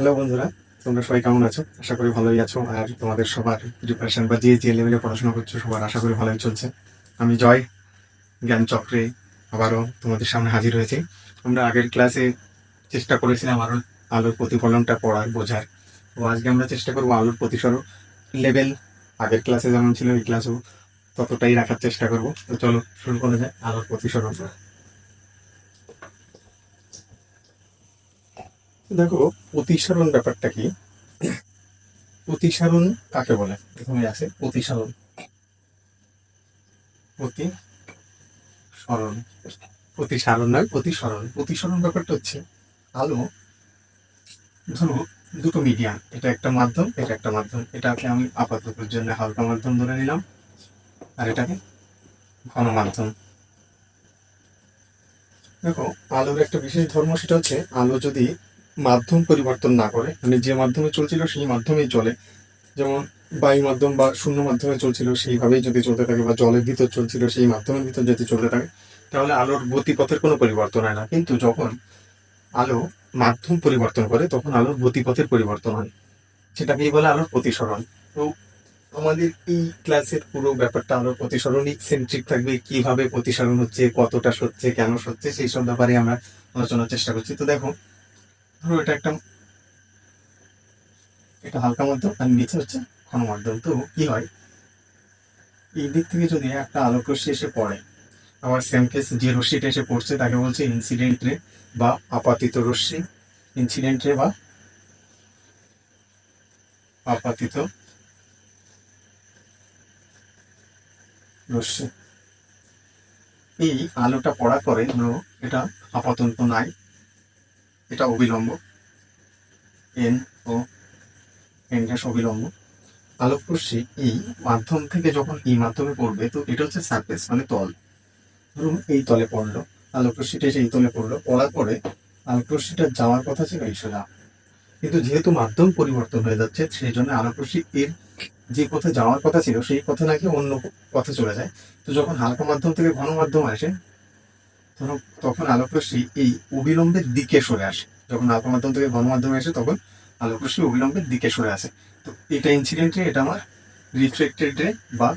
Hello বন্ধুরা, তোমরা সবাই কেমন আছো? আশা করি ভালোই আছো। আর তোমাদের সবার প্রিপারেশন বা যে যে লেভেলে পড়াশোনা করছো সবার আশা করি ভালোই চলছে। আমি জয় জ্ঞান চক্রে আবারও তোমাদের সামনে হাজির হয়েছি। আমরা আগের ক্লাসে চেষ্টা করেছিলাম আরো আলোর প্রতিফলনটা পড়ার বোঝার। তো আজকে আমরা চেষ্টা করবো আলোর প্রতিসরণ লেভেল আগের ক্লাসে যেমন ছিল এই ক্লাসেও ততটাই রাখার চেষ্টা করবো। তো চলো শুরু করা যায় আলোর প্রতিসরণ। দেখো, প্রতিসরণ ব্যাপারটা কি? প্রতিসারণ কাকে বলে? প্রথমে আছে প্রতিসারণ। প্রতিসরণ, প্রতিসারণ নয়, প্রতিসরণ। প্রতিসরণ ব্যাপারটা হচ্ছে আলো, ধরো দুটো মিডিয়াম, এটা একটা মাধ্যম, এটা একটা মাধ্যম। এটাকে আমি আপাতত জন্য হালকা মাধ্যম ধরে নিলাম, আর এটাকে ঘন মাধ্যম। দেখো, আলোর একটা বিশেষ ধর্ম, সেটা হচ্ছে আলো যদি মাধ্যম পরিবর্তন না করে, মানে যে মাধ্যমে চলছিল সেই মাধ্যমেই চলে, যেমন বায়ু মাধ্যম বা শূন্য মাধ্যমে চলছিল সেইভাবেই যদি চলতে থাকে, বা জলের ভিতর চলছিল সেই মাধ্যমের ভিতর যদি চলতে থাকে, তাহলে আলোর গতিপথের কোনো পরিবর্তন হয় না। কিন্তু যখন আলো মাধ্যম পরিবর্তন করে তখন আলোর গতিপথের পরিবর্তন হয়, সেটাকেই বলে আলোর প্রতিসরণ। তো আমাদের এই ক্লাসের পুরো ব্যাপারটা আলোর প্রতিসরণই সেন্ট্রিক থাকবে। কিভাবে প্রতিসরণ হচ্ছে, কতটা সচ্ছে, কেন সচ্ছে, সেই সব ব্যাপারে আমরা আলোচনার চেষ্টা করছি। তো দেখো, ধরো এটা হালকা মাধ্যম আর নিচে হচ্ছে ঘন মাধ্যম। তো কি হয়, এই দিক থেকে যদি একটা আলোক রশ্মি এসে পড়ে, আবার সেম কেস যে রশ্মিটা এসে পড়ছে তাকে বলছে ইনসিডেন্ট রে বা আপাতিত রশ্মি। ইনসিডেন্ট রে বা আপাতিত রশ্মি। এই আলোটা পড়ার পরে ধরো এটা আপাতন নাই, এটা অবিলম্ব, এন ও এন ড্যাশ অবিলম্ব। আলোক রশ্মি এই মাধ্যম থেকে যখন এই মাধ্যমে পড়বে, তো এটা হচ্ছে সারফেস মানে তল। ধরুন এই তলে পড়লো, আলোক রশ্মিটা এসে এই তলে পড়লো, পড়ার পরে আলোক রশ্মিটা যাওয়ার কথা ছিল এই সোজা, কিন্তু যেহেতু মাধ্যম পরিবর্তন হয়ে যাচ্ছে সেই জন্য আলোক রশ্মি এর যে পথে যাওয়ার কথা ছিল সেই পথে নাকি অন্য পথে চলে যায়। তো যখন হালকা মাধ্যম থেকে ঘন মাধ্যম আসে, ধরো তখন আলোক রশ্মি এই অবিলম্বের দিকে সরে আসে। যখন হালকা মাধ্যম থেকে ঘন মাধ্যমে আসে তখন আলোক রশ্মি অবিলম্বের দিকে সরে আসে। তো এটা ইনসিডেন্ট রে, এটা আমার রিফ্লেক্টেড রে বা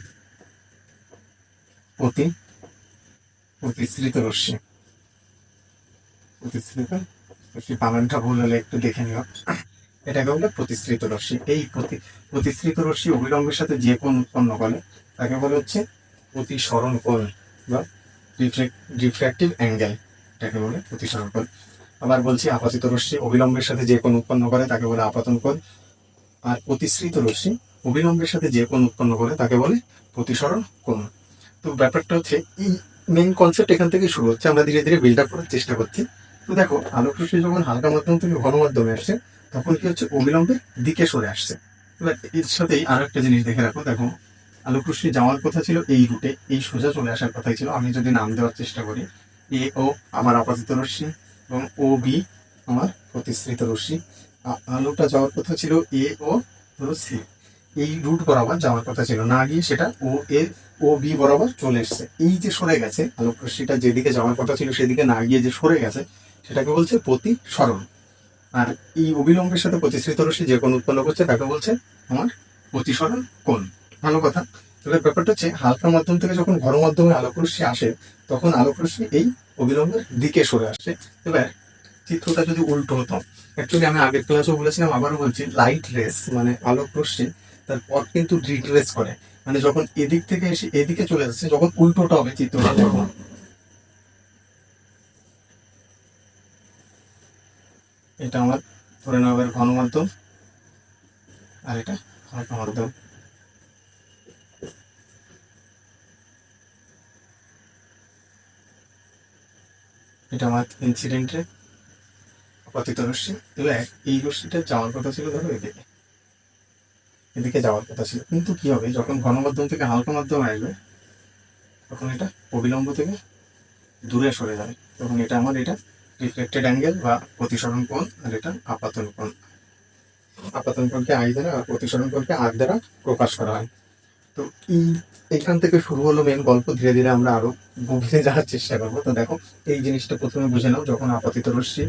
প্রতি প্রতিসৃত রশ্মি। প্রতিসৃত রশ্মি বানানটা ভুল হলে একটু দেখে নিও। এটাকে বলে প্রতিসৃত রশ্মি। এই প্রতিসৃত রশ্মি অবিলম্বের সাথে যে কোণ উৎপন্ন করে তাকে বলে হচ্ছে প্রতিসরণ কোণ বা রিফ্র্যাক্টিভ অ্যাঙ্গেল, এটাকে বলে প্রতিসরণ কোণ। আবার বলছি, আপাতিত রশ্মি অবিলম্বের সাথে যে কোণ উৎপন্ন করে তাকে বলে আপতন কোণ, আর প্রতিসৃত রশ্মি অবিলম্বের সাথে যে কোণ উৎপন্ন করে তাকে বলে প্রতিসরণ কোণ। তো ব্যাপারটা হচ্ছে এই মেইন কনসেপ্ট এখান থেকে শুরু হচ্ছে, আমরা ধীরে ধীরে বিল্ড আপ করার চেষ্টা করছি। তো দেখো, আলোক রশ্মি যখন হালকা মাধ্যম থেকে ঘন মাধ্যমে আসছে তখন কি হচ্ছে, অবিলম্বের দিকে সরে আসছে। এবার এর সাথেই আরো একটা জিনিস দেখে রাখো, দেখো আলোক রশ্মি যাওয়ার কথা ছিল এই রুটে, এই সোজা চলে আসার কথাই ছিল। আমি যদি নাম দেওয়ার চেষ্টা করি, এ ও আমার আপাতিত রশ্মি এবং ও বি আমার প্রতিসৃত রশ্মি। আলোটা যাওয়ার কথা ছিল এ ও ধরো সি, এই রুট বরাবর যাওয়ার কথা ছিল, না গিয়ে সেটা ও এ ও বি বরাবর চলে এসছে। এই যে সরে গেছে, আলোক রশ্মিটা যেদিকে যাওয়ার কথা ছিল সেদিকে না গিয়ে যে সরে গেছে সেটাকে বলছে প্রতিসরণ। আর এই অবিলম্বের সাথে প্রতিসৃত রশ্মি যে কোণ উৎপন্ন করছে তাকে বলছে আমার প্রতিসরণ কোণ। ভালো কথা। তবে ব্যাপারটা হচ্ছে হালকা মাধ্যম থেকে যখন ঘন মাধ্যমে আলোক রশ্মি আসে তখন আলোক রশ্মি এই অবিলম্বের দিকে সরে আসছে। এবার চিত্রটা যদি উল্টো হতো, অ্যাকচুয়ালি আমি আগের ক্লাসেও বলেছিলাম, আবারও বলছি, লাইট রেস মানে আলোক রশ্মি তার পথ কিন্তু রিট্রেস করে, মানে যখন এদিক থেকে এসে এদিকে চলে যাচ্ছে, যখন উল্টোটা হবে চিত্রটা তখন এটা আমার ধরে নেওয়া হবে ঘন মাধ্যম, আর এটা হালকা মাধ্যম। এটা আমার ইনসিডেন্টে আপাতিত রশ্মি। এবার এই রশ্মিটা যাওয়ার কথা ছিল ধরো এদিকে, এদিকে যাওয়ার কথা ছিল, কিন্তু কি হবে যখন ঘন মাধ্যম থেকে হালকা মাধ্যমে আসবে তখন এটা অবিলম্ব থেকে দূরে সরে যাবে। তখন এটা আমার এটা রিফ্লেক্টেড অ্যাঙ্গেল বা প্রতিসরণ কোণ, আর এটা আপাতন কোণ। আপাতন কোণকে আই দ্বারা আর প্রতিসরণ কোণকে আর দ্বারা প্রকাশ করা হয়। তো এই এখান থেকে শুরু হলো মেন গল্প। ধীরে ধীরে আমরা আরো গভীরে যাওয়ার চেষ্টা করবো। তো দেখো, এই জিনিসটা প্রথমে বুঝে নাও, যখন আপাতিত রশ্মি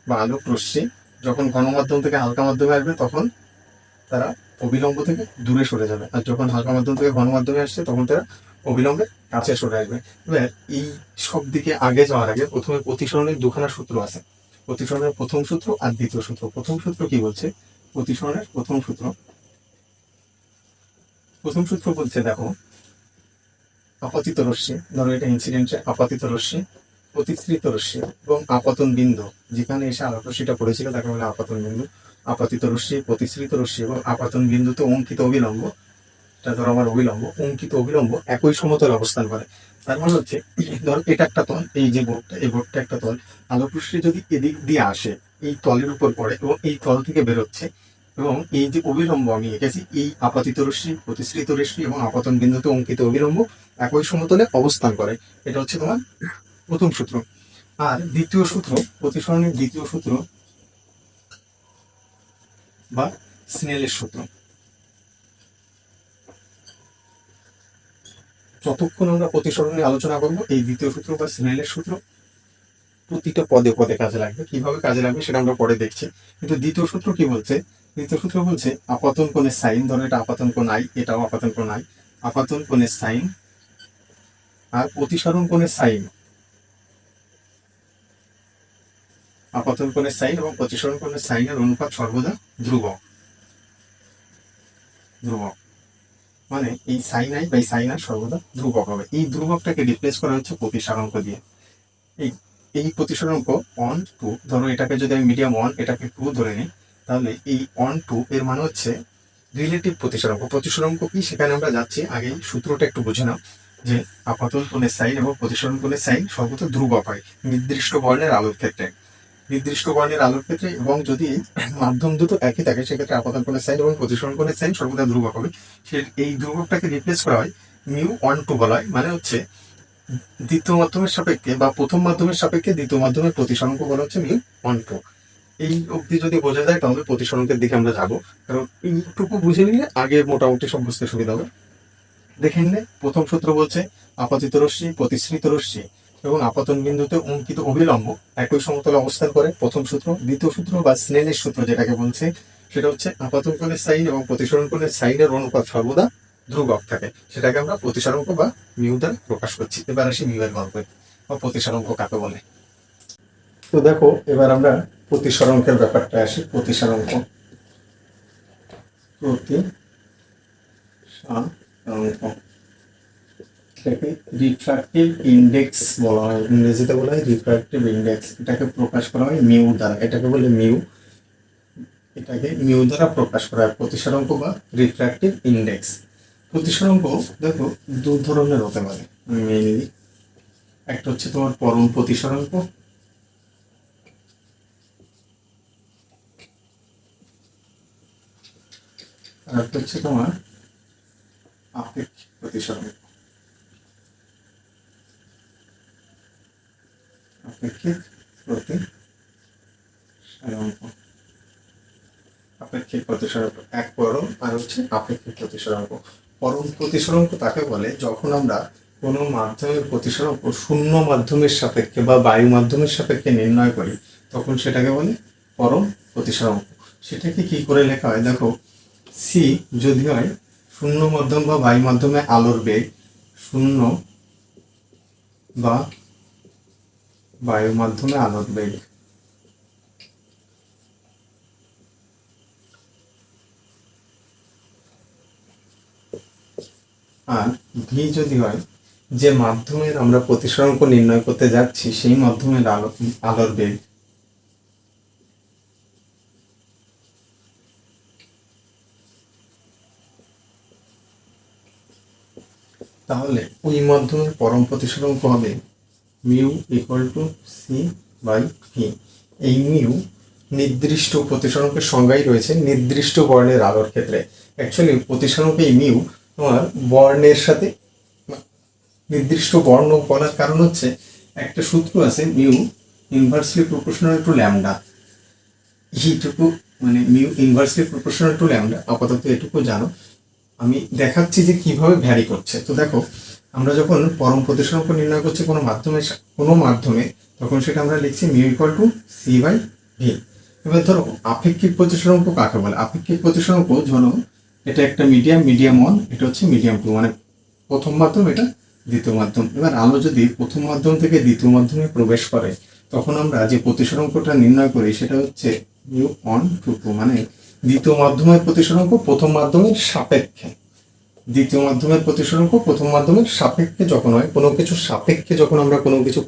বা আলোক রশ্মি যখন ঘন মাধ্যম থেকে হালকা মাধ্যমে আসবে তখন তারা অবিলম্ব থেকে দূরে সরে যাবে, আর যখন হালকা মাধ্যম থেকে ঘন মাধ্যমে আসছে তখন তারা অবিলম্বে কাছে সরে আসবে। এবার এই সব দিকে আগে যাওয়ার আগে প্রথমে প্রতিসরণের দুখানা সূত্র আছে, প্রতিসরণের প্রথম সূত্র আর দ্বিতীয় সূত্র। প্রথম সূত্র কি বলছে? প্রতিসরণের প্রথম সূত্র বলছে, দেখো, আপতিত রশ্মি, ধরো এটা ইনসিডেন্টের আপতিত রশ্মি, প্রতিসৃত রশ্মি এবং আপতন বিন্দু, যেখানে এসে আলোক রশ্মিটা পড়েছিল তাকে বলে আপতন বিন্দু। আপতিত রশ্মি, প্রতিসৃত রশ্মি এবং আপতন বিন্দুতে অঙ্কিত অবিলম্ব, এটা ধরো আমার অবিলম্ব, অঙ্কিত অবিলম্ব একই সমতলে অবস্থান করে। তার মানে হচ্ছে, ধর এটা একটা তল, এই যে বোর্ডটা, এই বোর্ডটা একটা তল, আলোক রশ্মি যদি এদিক দিয়ে আসে এই তলের উপর পড়ে এবং এই তল থেকে বেরোচ্ছে, এবং এই যে অবিলম্ব আমি এঁকেছি, এই আপাতিত রশ্মি, প্রতিসৃত রশ্মি এবং আপতন বিন্দুতে অঙ্কিত অবিলম্ব একই সমতলে অবস্থান করে। এটা হচ্ছে তোমার প্রথম সূত্র। আর দ্বিতীয় সূত্র, প্রতিসরণের দ্বিতীয় সূত্র বা স্নেলের সূত্র। যতক্ষণ আমরা প্রতিসরণ নিয়ে আলোচনা করবো, এই দ্বিতীয় সূত্র বা স্নেলের সূত্র প্রতিটা পদে পদে কাজে লাগবে। কিভাবে কাজে লাগবে সেটা আমরা পরে দেখছি। কিন্তু দ্বিতীয় সূত্র কি বলছে? দ্বিতীয় সূত্র বলছে আপাতন কোণের সাইন, ধরো এটা আপাতন কোণ আই, এটাও আপাতন কোণ আই, আপাতন কোণের সাইন আর প্রতিসরণ কোণের সাইন, আপাতন কোণের সাইন এবং প্রতিসরণ কোণের সাইনের অনুপাত সর্বদা ধ্রুবক। ধ্রুবক মানে এই সাইন আই বাই সাইন আর সর্বদা ধ্রুবক হবে। এই ধ্রুবকটাকে রিপ্লেস করা হচ্ছে প্রতিসরাঙ্ক দিয়ে। এই এই প্রতিসরাঙ্ক 1 2, ধরো এটাকে যদি আমি মিডিয়াম 1 এটাকে 2 ধরে নিই, তাহলে এই 1 2 এর মানে হচ্ছে রিলেটিভ প্রতিসরাঙ্ক। প্রতিসরাঙ্ক কি সেখানে আমরা যাচ্ছি, আগে সূত্রটা একটু বুঝে নাও, যে আপাতন কোণের সাইন এবং প্রতিসরণ কোণের সাইন সর্বদা ধ্রুবক হয় নির্দিষ্ট বর্ণের আলোর ক্ষেত্রে। নির্দিষ্ট বর্ণের আলোর ক্ষেত্রে এবং যদি মাধ্যম দুটো একই থাকে সেক্ষেত্রে আপাতন কোণের সাইন এবং প্রতিসরণ কোণের সাইন সর্বদা ধ্রুবক হবে। এই ধ্রুবকটাকে রিপ্লেস করা হয় মিউ 1 2 বলা হয়, মানে হচ্ছে দ্বিতীয় মাধ্যমের সাপেক্ষে বা প্রথম মাধ্যমের সাপেক্ষে দ্বিতীয় মাধ্যমের প্রতিসরাঙ্ক বলা হচ্ছে মিউ 1 2। এই অবধি যদি বোঝা যায় তাহলে প্রতিসরাঙ্কের দিকে আমরা যাবো, কারণ এইটুকু বুঝে নিলে আগে মোটামুটি সব বুঝতে সুবিধা হবে। দেখে নিলে প্রথম সূত্র বলছে আপাতিত রশ্মি, প্রতিসৃত রশ্মি এবং আপতন বিন্দুতে অঙ্কিত অবিলম্ব একই সমতলে অবস্থান করে, প্রথম সূত্র। দ্বিতীয় সূত্র বা স্নেলের সূত্র যেটাকে বলছে সেটা হচ্ছে আপাতন কোণের সাইন এবং প্রতিসরণ কোণের সাইনের অনুপাত সর্বদা ধ্রুবক থাকে, সেটাকে আমরা প্রতিসরাঙ্ক বা মিউ দ্বারা প্রকাশ করছি। এবার আসি মিউ এর গল্পে, বা প্রতিসরাঙ্ক কাকে বলে। তো দেখো, এবার আমরা প্রতিসরাঙ্কের ব্যাপারটা আসি। প্রতিসরাঙ্ক, প্রতিসরাঙ্ক এটাকে রিফ্র্যাক্টিভ ইন্ডেক্স বলা হয়, ইংরেজিতে বলা হয় রিফ্র্যাক্টিভ ইন্ডেক্স। এটাকে প্রকাশ করা হয় মিউ দ্বারা, এটাকে বলে মিউ, এটাকে মিউ দ্বারা প্রকাশ করা হয় প্রতিসরাঙ্ক বা রিফ্র্যাক্টিভ ইন্ডেক্স। প্রতিসরাঙ্ক দেখো দু ধরনের হতে পারে মেইনলি। একটা হচ্ছে তোমার পরম প্রতিসরাঙ্ক, আর একটা হচ্ছে তোমার আপেক্ষিক প্রতিসরাঙ্ক। আপেক্ষিক প্রতিসরাঙ্ক, আপেক্ষিক প্রতিসরাঙ্ক এক পরম, আর হচ্ছে আপেক্ষিক প্রতিসরাঙ্ক। পরম প্রতিসরাঙ্ক তাকে বলে যখন আমরা কোনো মাধ্যমের প্রতিসরাঙ্ক শূন্য মাধ্যমের সাপেক্ষে বা বায়ু মাধ্যমের সাপেক্ষে নির্ণয় করি, তখন সেটাকে বলে পরম প্রতিসরাঙ্ক। সেটাকে কি করে লেখা হয় দেখো, সি যদি হয় শূন্য মাধ্যম বা বায়ু মাধ্যমে আলোর বেগ, শূন্য বা বায়ু মাধ্যমে আলোর বেগ, আর ভি যদি হয় যে মাধ্যমের আমরা প্রতিসরাঙ্ক নির্ণয় করতে যাচ্ছি সেই মাধ্যমের আলোর বেগ, তাহলে ওই মাধ্যমের পরম প্রতিসরাঙ্ক হবে mu equal to c by v. এই মিউ নির্দিষ্ট প্রতিসরাঙ্কের সংজ্ঞাই রয়েছে নির্দিষ্ট বর্ণের আলোর ক্ষেত্রে। অ্যাকচুয়ালি প্রতিসরাঙ্ক এই মিউ তোমার বর্ণের সাথে নির্দিষ্ট বর্ণ বলার কারণ হচ্ছে একটা সূত্র আছে mu inversely proportional to lambda. এইটুকু মানে mu inversely proportional to lambda, আপাতত এটুকু জানো। আমি দেখাচ্ছি যে কিভাবে ভ্যারি করছে। তো দেখো, আমরা যখন পরম প্রতিসরাঙ্ক নির্ণয় করছি কোনো মাধ্যমে তখন সেটা আমরা লিখছি mu equal to c by v. এবার ধরো আপেক্ষিক প্রতিসরাঙ্ক কাকে বলে? আপেক্ষিক প্রতিসরাঙ্ক ধরো এটা একটা মিডিয়াম ওয়ান, এটা হচ্ছে মিডিয়াম টু, মানে প্রথম মাধ্যম, এটা দ্বিতীয় মাধ্যম। এবার আলো যদি প্রথম মাধ্যম থেকে দ্বিতীয় মাধ্যমে প্রবেশ করে তখন আমরা যে প্রতিসরাঙ্কটা নির্ণয় করি সেটা হচ্ছে মিউ ওয়ান টু টু, মানে দ্বিতীয় মাধ্যমের প্রতিসরাঙ্ক প্রথম মাধ্যমের সাপেক্ষে। দ্বিতীয় মাধ্যমের প্রতিসরাঙ্ক প্রথম মাধ্যমের সাপেক্ষে যখন হয়, কোনো কিছুর সাপেক্ষে যখন আমরা কোনো কিছু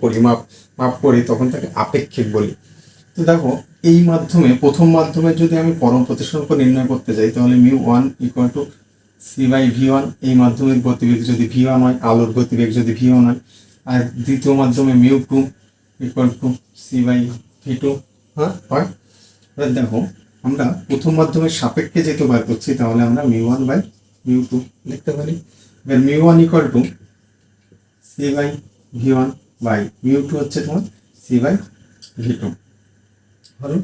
মাপ করি তখন তাকে আপেক্ষিক বলি। তো দেখো এই মাধ্যমে প্রথম মাধ্যমে যদি আমি পরম প্রতিসরাঙ্ক নির্ণয় করতে যাই তাহলে mu one equal to c by v one, এই মাধ্যমের গতিবেগ যদি ভি ওয়ান হয়, আলোর গতিবেগ যদি ভি ওয়ান হয়, আর দ্বিতীয় মাধ্যমে mu two equal to c by v two হয়। এবার দেখো আমরা প্রথম মাধ্যমের সাপেক্ষে যেহেতু বার করছি তাহলে আমরা mu one by mu two লিখতে পারি। এবার mu one equal to c by v one by mu two হচ্ছে তোমার সি বাই ভি টু হলো।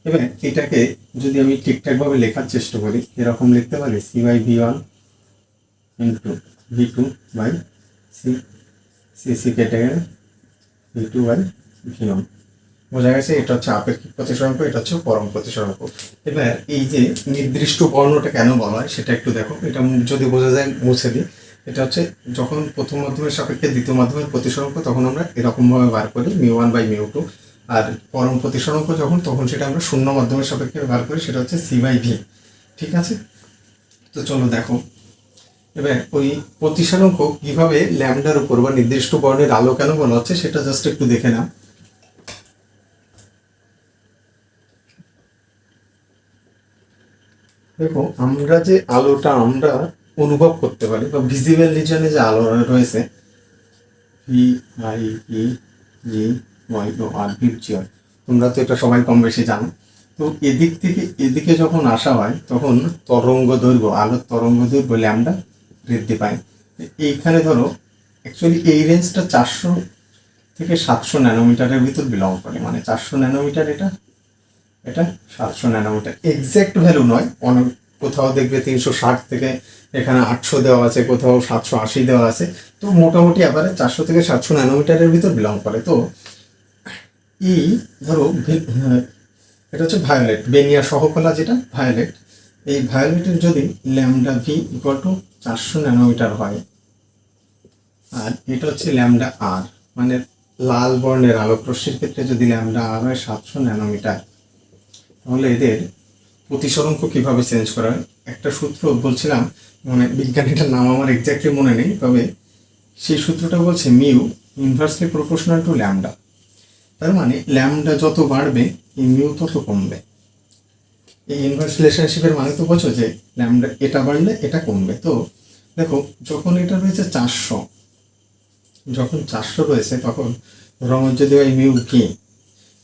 এবার এটাকে যদি আমি ঠিকঠাকভাবে লেখার চেষ্টা করি এরকম লিখতে পারি c by v one into v two by c, c c কেটে গেলে v two by v one. বোঝা গেছে? এটা হচ্ছে আপেক্ষিক প্রতিসরাঙ্ক, এটা হচ্ছে পরম প্রতিসরাঙ্ক। এবার এই যে নির্দিষ্ট বর্ণটা কেন বলা হয় সেটা একটু দেখো, এটা যদি বোঝা যায় মুছে দিই। এটা হচ্ছে যখন প্রথম মাধ্যমের সাপেক্ষে দ্বিতীয় মাধ্যমের প্রতিসরাঙ্ক তখন আমরা এরকমভাবে বার করি mu one by mu two, আর পরম প্রতিসরাঙ্ক যখন তখন সেটা আমরা শূন্য মাধ্যমের সাপেক্ষে বার করি, সেটা হচ্ছে সি বাই ভি। ঠিক আছে? তো চলো দেখো এবার ওই প্রতিসরাঙ্ক কিভাবে ল্যামডার উপর বা নির্দিষ্ট বর্ণের আলো কেন বলা হচ্ছে সেটা জাস্ট একটু দেখে নাও। দেখো আমরা যে আলোটা আমরা অনুভব করতে পারি বা ভিজিবল রিজনে যে আলো রয়েছে V I E G Y O R virtual, তোমরা তো এটা সবাই কম বেশি জানো। তো এদিক থেকে এদিকে যখন আসা হয় তখন তরঙ্গ দৈর্ঘ্য, আলোর তরঙ্গ দৈর্ঘ্য ল্যামডা বৃদ্ধি পায়। এইখানে ধরো অ্যাকচুয়ালি এই রেঞ্জটা 400 থেকে 700 ন্যানোমিটারের ভিতর বিলং করে, মানে 400 ন্যানোমিটার এটা, এটা 700 ন্যানোমিটার। এক্সাক্ট ভ্যালু নয়, অনেক কোথাও দেখবে 360 থেকে এখানে 800 দেওয়া আছে, কোথাও 780 দেওয়া আছে। তো মোটামুটি আবার 400 থেকে 700 ন্যানোমিটারের ভিতর বিলং করে। তো এই ধরো এটা হচ্ছে ভায়োলেট, বেনিয়া সহকলা যেটা ভায়োলেট, এই ভায়োলেটের যদি lambda v equal to 400 nanometer হয় আর এটা হচ্ছে ল্যামডা আর, মানে লাল বর্ণের আলোক রশ্মির ক্ষেত্রে যদি ল্যামডা আর হয় 700 ন্যানোমিটার, তাহলে এদের প্রতিসরাঙ্ক কিভাবে চেঞ্জ করা হয় একটা সূত্র বলছিলাম, মানে বিজ্ঞানীটার নাম আমার এক্স্যাক্টলি মনে নেই, তবে সেই সূত্রটা বলছে mu inversely proportional to lambda. তার মানে ল্যামডা যত বাড়বে এই মিউ তত কমবে। এই ইনভার্স রিলেশনশিপের মানে তো বোঝো যে ল্যামডা এটা বাড়লে এটা কমবে। তো দেখো যখন এটা রয়েছে 400, যখন 400 রয়েছে তখন ধরো আমার যদি হয় মিউ ভি,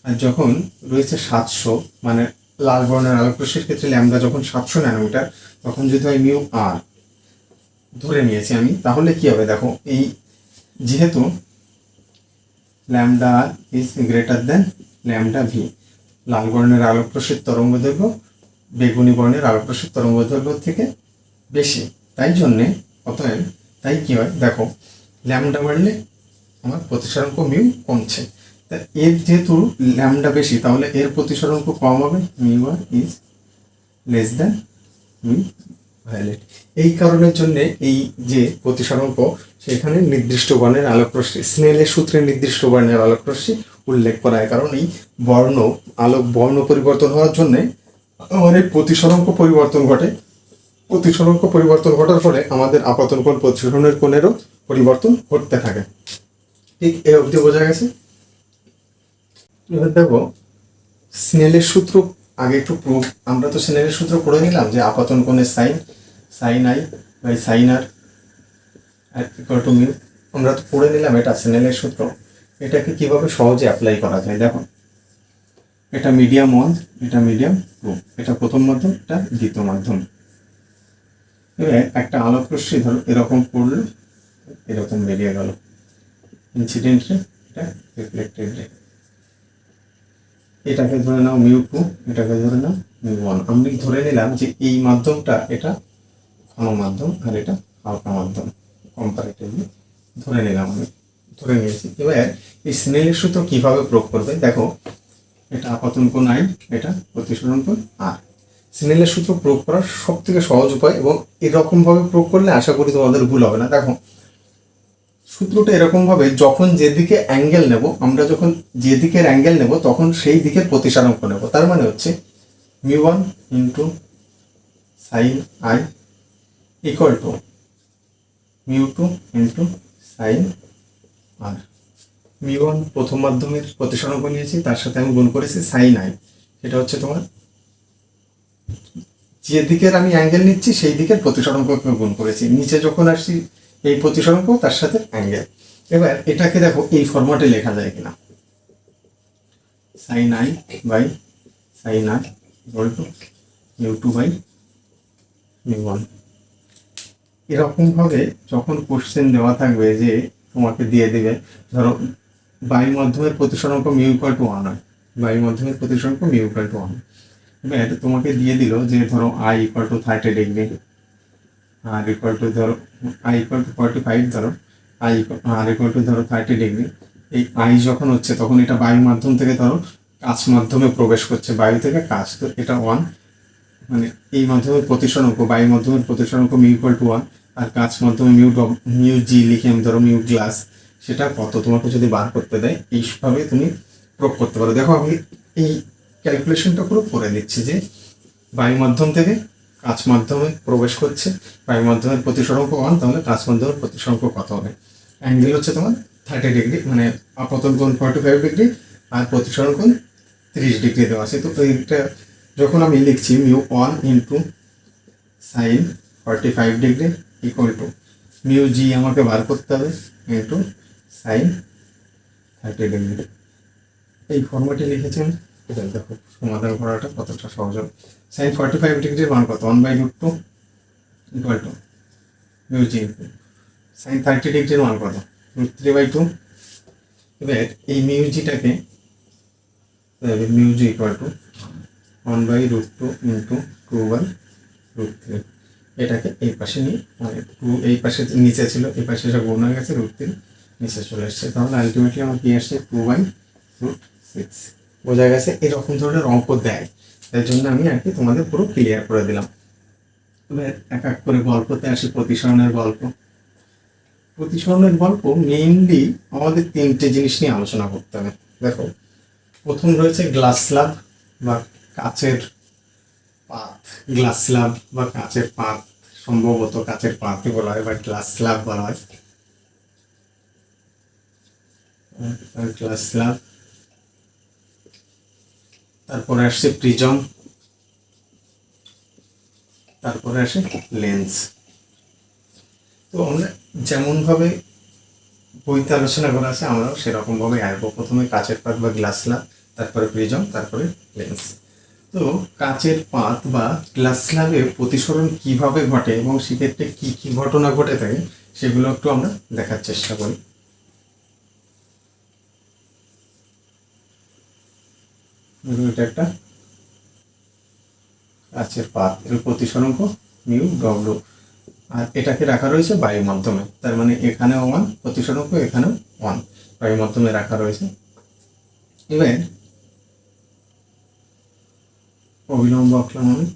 আর যখন রয়েছে 700 মানে লাল বর্ণের আলোক রশ্মির ক্ষেত্রে ল্যামডা যখন 700 ন্যানোমিটার তখন যদি হয় মিউ আর ধরে নিয়েছি আমি, তাহলে কি হবে দেখো, এই যেহেতু lambda R is greater than lambda V, লাল বর্ণের আলোক রশ্মির তরঙ্গ দৈর্ঘ্য বেগুনি বর্ণের আলোক রশ্মির তরঙ্গ দৈর্ঘ্য থেকে বেশি, তাই জন্যে অতএব তাই কি হয় দেখো ল্যামডা বাড়লে আমার প্রতিসরাঙ্ক মিউ কমছে। তা এর যেহেতু ল্যামডা বেশি তাহলে এর প্রতিসরাঙ্ক কম হবে, mu r is less than mu violet. এই কারণের জন্য এই যে প্রতিসরাঙ্ক সেখানে নির্দিষ্ট বর্ণের আলোক রশ্মি, স্নেলের সূত্রে নির্দিষ্ট বর্ণের আলোক রশ্মি উল্লেখ করা হয়, কারণ এই আলোক বর্ণ পরিবর্তন হওয়ার জন্যে আমার এই প্রতিসরাঙ্ক পরিবর্তন ঘটে। প্রতিসরাঙ্ক পরিবর্তন ঘটার ফলে আমাদের আপতন কোণ প্রতিসরণের কোণেরও পরিবর্তন ঘটতে থাকে। ঠিক এ অবধি বোঝা গেছে? এবার দেখো স্নেলের সূত্র আগে একটু আমরা তো স্নেলের সূত্র পড়ে নিলাম যে আপতন কোণের sine I by sine r equal to mu, আমরা তো পড়ে নিলাম এটা স্নেলের সূত্র। এটাকে কিভাবে সহজে অ্যাপ্লাই করা যায় দেখো, এটা মিডিয়াম ওয়ান, এটা মিডিয়াম টু, এটা প্রথম মাধ্যম, এটা দ্বিতীয় মাধ্যম। এবার একটা আলোক রশ্মি ধরো এরকম পড়লো, এরকম বেরিয়ে গেল ইনসিডেন্ট রে, এটা রিফ্লেক্টেড রে, এটাকে ধরে নাও মিউ টু, এটাকে ধরে নাও মিউ ওয়ান। আমি ধরে নিলাম যে এই মাধ্যমটা এটা ঘন মাধ্যম আর এটা হালকা মাধ্যম, কম্পারেটিভলি ধরে নিলাম আমি ধরে নিয়েছি। এবার এই স্নেলের সূত্র কিভাবে প্রয়োগ করবে দেখো, এটা আপাতন কোণ আই, এটা প্রতিসরণ কোণ আর। স্নেলের সূত্র প্রয়োগ করার সব থেকে সহজ উপায়, এবং এরকম ভাবে প্রয়োগ করলে আশা করি তোমাদের ভুল হবে না। দেখো সূত্রটা এরকম ভাবে, যখন যেদিকে অ্যাঙ্গেল নেব, আমরা যখন যেদিকের অ্যাঙ্গেল নেব তখন সেই দিকের প্রতিসারাঙ্ক নেব। তার মানে হচ্ছে μ1 into sine I equal to μ2 into sine R. μ1 প্রথম মাধ্যমের প্রতিসরাঙ্ক নিয়েছি, তার সাথে আমি গুণ করেছি সাইন আই, সেটা হচ্ছে তোমার যে দিকের আমি অ্যাঙ্গেল নিচ্ছি সেই দিকের প্রতিসরাঙ্ককে গুণ করেছি। নিচে যখন আসছি এই প্রতিসরাঙ্ক তার সাথে অ্যাঙ্গেল। এবার এটাকে দেখো এই ফরম্যাটে লেখা যায় কিনা, sine I by sine I equal to μ2 by μ1। এরকম ভাবে যখন কোশ্চেন দেওয়া থাকবে যে তোমাকে দিয়ে দিবে, ধরো বায়ু মাধ্যমের প্রতিসরাঙ্ক মিউ ইকুয়াল টু 1 হয়, বায়ু মাধ্যমের প্রতিসরাঙ্ক মিউ ইকুয়াল টু 1। এবার তোমাকে দিয়ে দিল যে ধরো i equal to 30 degree, r equal to ধরো আই ইকুয়াল টু 45, ধরো আই আর ইকুয়াল টু ধরো 30 ডিগ্রি। এই আই যখন হচ্ছে তখন এটা বায়ু মাধ্যম থেকে ধরো কাচ মাধ্যমে প্রবেশ করছে, বায়ু থেকে কাচ, তো এটা 1, মানে এই মাধ্যমের প্রতিসরাঙ্ক, বায়ু মাধ্যমের প্রতিসরাঙ্ক মিউ ইকুয়াল টু 1, আর কাচ মাধ্যমে মিউ জি লিখে আমি ধরো মিউ গ্লাস, সেটা কত তোমাকে যদি বার করতে দেয় এইভাবে তুমি প্রয়োগ করতে পারো। দেখো আমি এই ক্যালকুলেশনটা পুরো করে দিচ্ছি যে বায়ু মাধ্যম থেকে কাচ মাধ্যমে প্রবেশ করছে, বায়ু মাধ্যমের প্রতিসরাঙ্ক 1, তাহলে কাচ মাধ্যমের প্রতিসরাঙ্ক কত হবে? অ্যাঙ্গেল হচ্ছে তোমার 30 ডিগ্রি, মানে আপতন কোণ 45 ডিগ্রি আর প্রতিসরণ কোণ 30 ডিগ্রি দেওয়া আছে। তো এইটা যখন আমি লিখছি μ1 into sine 45 degree equal to mu G আমাকে বার করতে হবে ইন্টু সাইন 30 ডিগ্রি, এই ফর্মেটে লিখেছি আমি। এটা দেখো সমাধান করাটা কতটা সহজ হবে। সাইন 45 ডিগ্রির মান কত? 1/√2 equal to mu G into sine 30 ডিগ্রির মান কত? √3/2। এবার এই মিউ জিটাকে mu G equal to 1/√2 into 2/√3, এটাকে এই পাশে নিয়ে, মানে 2 এই পাশে নিচে ছিল, এই পাশে এসে গুণ হয়ে গেছে, √3 নিচে চলে এসছে, তাহলে আলটিমেটলি আমার কি আসছে? 2/√6। বোঝা গেছে? এরকম ধরনের অঙ্ক দেয়, তাই জন্য আমি আর কি তোমাদের পুরো ক্লিয়ার করে দিলাম। এবার এক এক করে গল্পতে আসি, প্রতিসরণের গল্প। প্রতিসরণের গল্প মেইনলি আমাদের 3টে জিনিস নিয়ে আলোচনা করতে হবে। দেখো প্রথম রয়েছে গ্লাস স্ল্যাব বা কাচের পাত, গ্লাস স্ল্যাব বা কাচের পাত, সম্ভবত কাচের পাতই বলা হয় বা গ্লাস স্ল্যাব বলা হয়, গ্লাস স্ল্যাব। তারপরে আসছে প্রিজম, তারপরে আসে লেন্স। তো আমরা যেমন ভাবে বইতে আলোচনা করা আছে আমরাও সেরকম ভাবে আসবো। প্রথমে কাচের পাত বা গ্লাস স্ল্যাব, তারপরে প্রিজম, তারপরে লেন্স। তো কাচের পাত বা গ্লাস স্ল্যাবে প্রতিসরণ কিভাবে ঘটে এবং সেক্ষেত্রে কি কি ঘটনা ঘটে থাকে সেগুলো একটু আমরা দেখার চেষ্টা করি। এটা একটা কাচের পাত, এর প্রতিসরাঙ্ক মিউ ডব্লিউ, আর এটাকে রাখা রয়েছে বায়ু মাধ্যমে, তার মানে এখানেও 1 প্রতিসরাঙ্ক, এখানেও 1 বায়ু মাধ্যমে রাখা রয়েছে। এবার অবিলম্ব আঁকলাম আমি,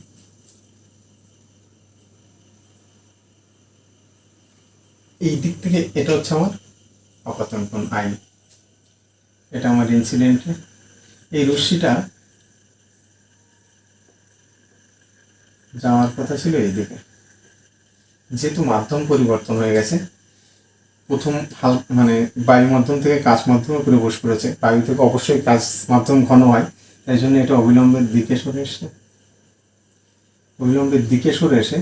এই দিক থেকে এটা হচ্ছে আমার আপাতন কোণ আই, এটা আমার ইনসিডেন্ট। এই রশ্মিটা যাওয়ার কথা ছিল এইদিকে, যেহেতু মাধ্যম পরিবর্তন হয়ে গেছে, প্রথম মানে বায়ু মাধ্যম থেকে কাচ মাধ্যমে প্রবেশ করেছে, বায়ু থেকে অবশ্যই কাচ মাধ্যম ঘন হয়, তাই জন্য এটা অবিলম্বের দিকে সরে এসে, অবিলম্বের দিকে সরে এসে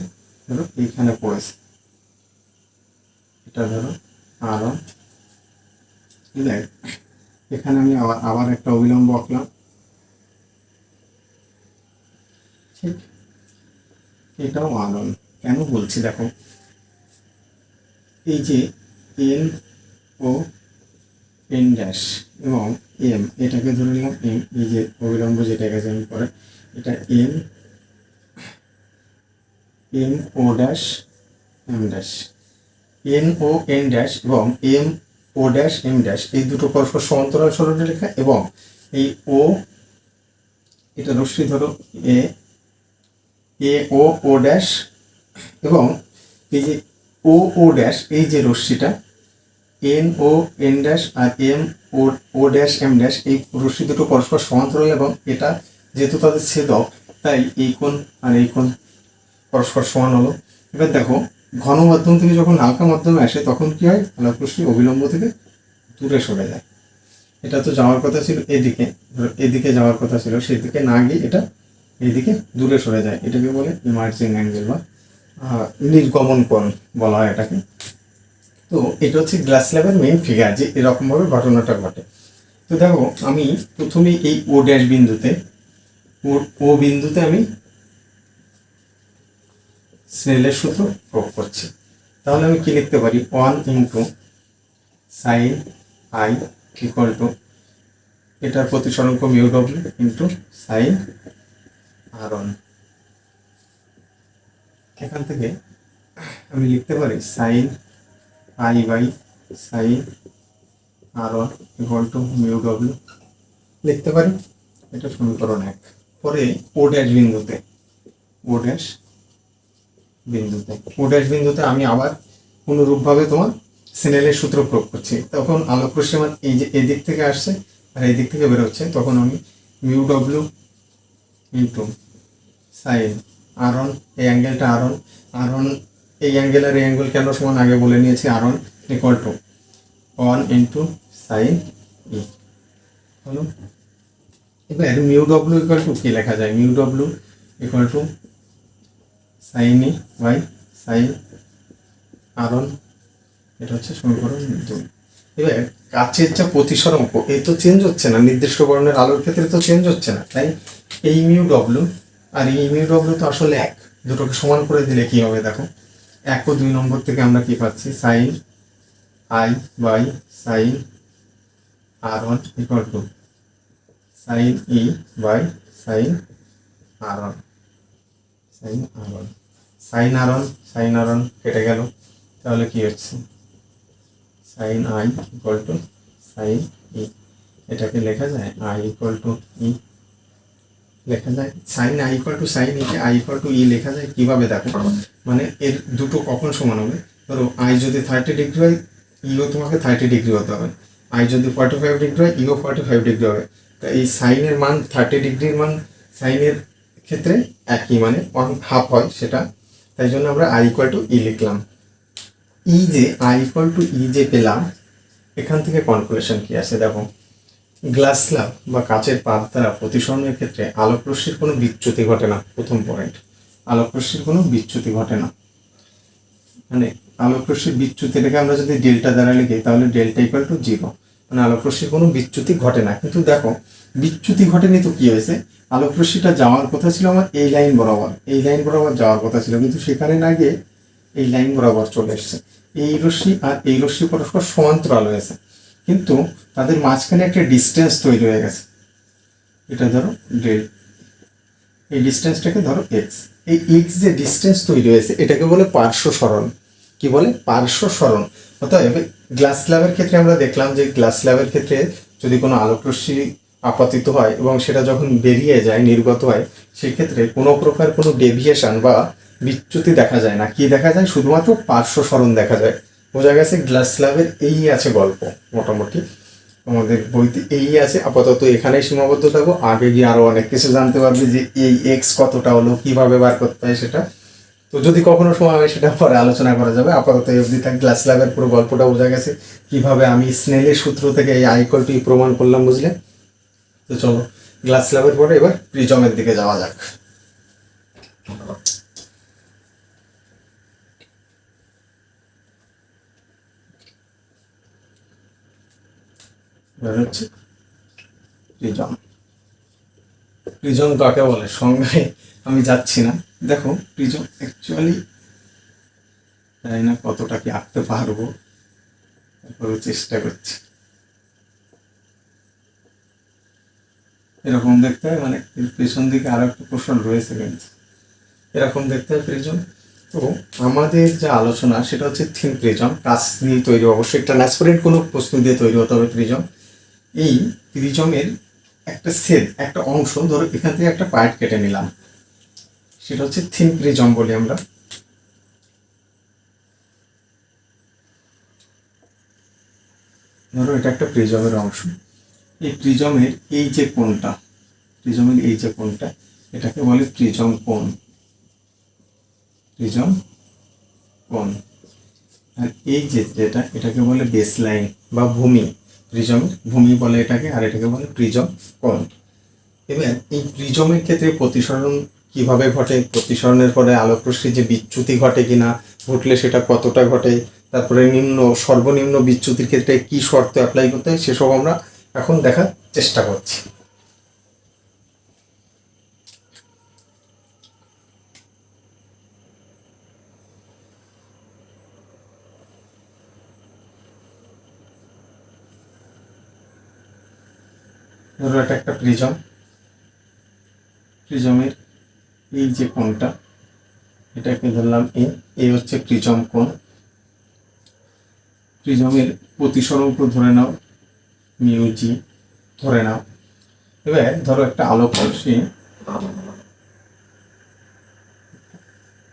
ধরো এইখানে পড়েছে, এটা ধরো আর এখানে আমি আবার একটা অবিলম্ব আঁকলাম, ঠিক এটাও আনন। কেন বলছি দেখো, এই যে এন ও এন ড্যাশ এবং এম, এটাকে ধরে নিলাম এম, এই যে অবিলম্ব যেটা গেছে আমি পরে, এটা M, M O dash M dash, N O N dash এবং M O dash M dash এই দুটো পরস্পর সমান্তরাল সরলরেখা এবং এই ও, এটা রশ্মি ধরো এ, এ ও ও ড্যাশ, এবং এই যে ও ও ড্যাশ এই যে রশ্মিটা এন ও এন ড্যাশ আর M O O dash M dash এই রশ্মি দুটো পরস্পর সমান্তরাল, এবং এটা যেহেতু তাদের ছেদক তাই এই কোণ আর এই কোণ পরস্পর সমান হলো। এবার দেখো ঘন মাধ্যম থেকে যখন হালকা মাধ্যমে আসে তখন কি হয়, আলোক রশ্মি অবিলম্ব থেকে দূরে সরে যায়। এটা তো যাওয়ার কথা ছিল এদিকে, এদিকে যাওয়ার কথা ছিল, সেদিকে না গিয়ে এটা এইদিকে দূরে সরে যায়। এটাকে বলে ইমার্জিং অ্যাঙ্গেল বা নির্গমন কোণ বলা হয় এটাকে। তো এটা হচ্ছে গ্লাস স্ল্যাবের মেইন ফিগার, যে এরকমভাবে ঘটনাটা ঘটে। তো দেখো আমি প্রথমে এই ও ড্যাশ বিন্দুতে, ও বিন্দুতে আমি স্নেলের সূত্র প্রয়োগ করছি। তাহলে আমি কি লিখতে পারি, 1 into sine I equal to এটার প্রতিসরাঙ্ক মিউ ডব্লিউ ইন্টু সাইন আর ওয়ান। এখান থেকে আমি লিখতে পারি sine I by sine R one equal to mu ডব্লিউ লিখতে পারি। এটা সমীকরণ 1। পরে ও ড্যাশ বিন্দুতে, ও ড্যাশ বিন্দুতে, ও ড্যাশ বিন্দুতে আমি আবার অনুরূপভাবে তোমার স্নেলের সূত্র প্রয়োগ করছি। তখন আলোক রশ্মি আমার এই যে এদিক থেকে আসছে আর এই দিক থেকে বেরোচ্ছে, তখন আমি মিউ ডব্লিউ ইন্টু সাইন আর ওয়ান, এই অ্যাঙ্গেলটা আর ওয়ান, আর ওয়ান এই অ্যাঙ্গেল আর এই অ্যাঙ্গেল কেন সমান আগে বলে নিয়েছি, R one equal to 1 into sine E হলো। এবার মিউ ডব্লিউ ইকুয়াল টু কি লেখা যায়, mu W equal to sine E by sine R one, এটা হচ্ছে সমীকরণ 2। এবার কাচের যা প্রতিসরাঙ্ক এই তো চেঞ্জ হচ্ছে না, নির্দিষ্ট বর্ণের আলোর ক্ষেত্রে তো চেঞ্জ হচ্ছে না, তাই এই মিউ ডব্লিউ আর এই মিউ ডব্লিউ তো আসলে এক, দুটোকে সমান করে দিলে কি হবে দেখো, 1 ও 2 নম্বর থেকে আমরা কি পাচ্ছি, sine I by sine R one equal to sine E by sine R one, sine R one, sine R one, sine R one কেটে গেল, তাহলে কি হচ্ছে sine I equal to sine E. এটাকে লেখা যায় আই ইকুয়াল টু ই, লেখা যায় sine I equal to sine ইকে আই ইকুয়াল টু ই লেখা যায় কিভাবে দেখো, মানে এর দুটো কখন সমান হবে, ধরো আই যদি 30 ডিগ্রি হয় ইও তোমাকে 30 ডিগ্রি হতে হবে, আই যদি 45 ডিগ্রি হয় ইও 45 ডিগ্রি হবে। তা এই সাইনের মান 30 ডিগ্রির মান সাইনের ক্ষেত্রে একই, মানে 1/2 হয় সেটা, তাই জন্য আমরা আই ইকুয়াল টু ই লিখলাম। ই যে আই ইকুয়াল টু ই যে পেলাম, এখান থেকে কনক্লুশন কি আসে দেখো, গ্লাস স্ল্যাব বা কাচের পাত দ্বারা প্রতিসরণের ক্ষেত্রে আলোক রশ্মির কোনো বিচ্যুতি ঘটে না। প্রথম পয়েন্ট, আলোক রশ্মির কোনো বিচ্যুতি ঘটে না, মানে আলোক রশ্মির বিচ্যুতিটাকে আমরা যদি ডেল্টা দ্বারা লিখি তাহলে ডেল্টা ইকুয়াল টু 0, মানে আলোক রশ্মির কোনো বিচ্যুতি ঘটে না। কিন্তু দেখো বিচ্যুতি ঘটেনি তো কি হয়েছে, আলোক রশ্মিটা যাওয়ার কথা ছিল আমার এই লাইন বরাবর, এই লাইন বরাবর যাওয়ার কথা ছিল, কিন্তু সেখানে না গিয়ে এই লাইন বরাবর চলে এসছে। এই রশ্মি আর এই রশ্মি পরস্পর সমান্তরাল হয়েছে, কিন্তু তাদের মাঝখানে একটা ডিস্টেন্স তৈরি হয়ে গেছে, এটা ধরো ডেল, এই ডিস্টেন্সটাকে ধরো এক্স। এই এক্স যে ডিস্টেন্স তৈরি হয়েছে এটাকে বলে পার্শ্ব সরণ। কি বলে, পার্শ্ব সরণ। অতএব গ্লাস স্ল্যাবের ক্ষেত্রে আমরা দেখলাম যে গ্লাস স্ল্যাবের ক্ষেত্রে যদি কোনো আলোক রশ্মি আপতিত হয় এবং সেটা যখন বেরিয়ে যায়, নির্গত হয়, সেক্ষেত্রে কোনো প্রকার কোনো ডেভিয়েশন বা বিচ্যুতি দেখা যায় না। কি দেখা যায়, শুধুমাত্র পার্শ্ব সরণ দেখা যায়। বোঝা গেছে গ্লাস স্ল্যাবের এই আছে গল্প, মোটামুটি আমাদের বইতে এই আছে। আপাতত এখানেই সীমাবদ্ধ থাকবো, আগে গিয়ে আরো অনেক কিছু জানতে পারবে যে এই এক্স কতটা হলো, কিভাবে বার করতে হয় সেটা। তো যদি কখনো সময় হয় সেটা পরে আলোচনা করা যাবে। আপাতত এই অবধি থাক। গ্লাস স্ল্যাবের পুরো গল্পটা বোঝা গেছে, কিভাবে আমি স্নেলের সূত্র থেকে এই আই ইকুয়াল টু ই প্রমাণ করলাম, বুঝলে? তো চলো গ্লাস স্ল্যাবের পরে এবার প্রিজমের দিকে যাওয়া যাক। এবার হচ্ছে প্রিজম। প্রিজম কাকে বলে সংজ্ঞায় আমি যাচ্ছি না। দেখো প্রিজম অ্যাকচুয়ালি জানি না কতটা কি আঁকতে পারবো, তারপরে চেষ্টা করছি। এরকম দেখতে হয়, মানে এর পেছন দিকে আরো একটা পোর্শন রয়েছে, কিন্তু এরকম দেখতে হয় প্রিজম। তো আমাদের যা আলোচনা সেটা হচ্ছে থিন প্রিজম, কাঁচ দিয়ে তৈরি, অবশ্যই একটা ট্রান্সপারেন্ট কোনো প্রশ্ন দিয়ে তৈরি হতে হবে প্রিজম। এই প্রিজমের একটা সেট, একটা অংশ, ধরো এখান থেকে একটা পার্ট কেটে নিলাম, সেটা হচ্ছে থিন প্রিজম বলি আমরা। ধরো এটা একটা প্রিজমের অংশ, এই প্রিজমের এই যে কোণটা, প্রিজমের এই যে কোণটা, এটাকে বলে প্রিজম কোণ, প্রিজম কোণ। আর এই যে যেটা, এটাকে বলে বেস লাইন বা ভূমি, প্রিজমের ভূমি বলে এটাকে, আর এটাকে বলে প্রিজম কোণ। এবার এই প্রিজমের ক্ষেত্রে প্রতিসরণ কিভাবে ঘটে, প্রতিসরণের পরে আলোক রশ্মির যে বিচ্যুতি ঘটে কিনা, ঘটলে সেটা কতটা ঘটে, তারপরে সর্বনিম্ন বিচ্যুতির ক্ষেত্রে কি শর্ত অ্যাপ্লাই করতে হয়, সেসব আমরা এখন দেখার চেষ্টা করছি। ধরো এটা একটা প্রিজম, প্রিজমের এই যে কোণটা, এটাকে ধরলাম এ হচ্ছে প্রিজম কোণ। প্রিজমের প্রতিসরণ ধরে নাও মিউ জি ধরে নাও। এবার ধরো একটা আলোক রশ্মি,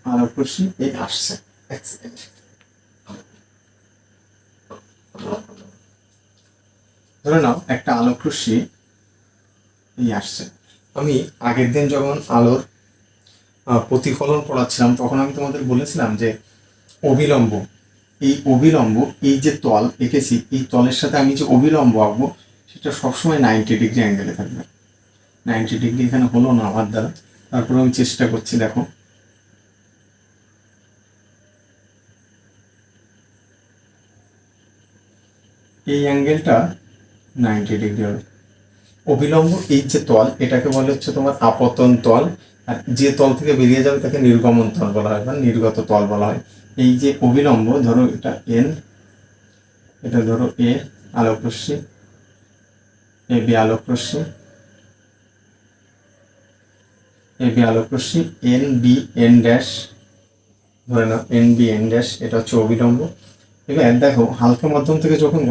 আলোক রশ্মি এই আসছে, এক সেকেন্ড। ধরে নাও একটা আলোক রশ্মি এই আসছে। আমি আগের দিন যখন আলোর প্রতিফলন পড়াচ্ছিলাম তখন আমি তোমাদের বলেছিলাম যে অবিলম্ব, এই অবিলম্ব, এই যে তল এঁকেছি, এই তলের সাথে আমি যে অবিলম্ব আঁকবো সেটা সবসময় 90 ডিগ্রি অ্যাঙ্গেলে থাকবে। 90 ডিগ্রি এখানে হলো না আমার দ্বারা, তারপরে আমি চেষ্টা করছি, দেখো এই অ্যাঙ্গেলটা 90 ডিগ্রি হবে। অবিলম্ব এই যে তল, এটাকে বলে হচ্ছে তোমার আপতন তল, আর যে তল থেকে বেরিয়ে যাবে তাকে নির্গমন তল বলা হয় বা নির্গত তল বলা হয়। এই যে অবিলম্ব, ধরো এটা এন, এটা ধরো এ আলোক রশ্মি, A B Alok Rashmi, A B Alok Rashmi, N B N dash, ধরে নাও এন বি এন ড্যাশ, এটা হচ্ছে অবিলম্ব। এবার দেখো হালকা মাধ্যম থেকে যখন,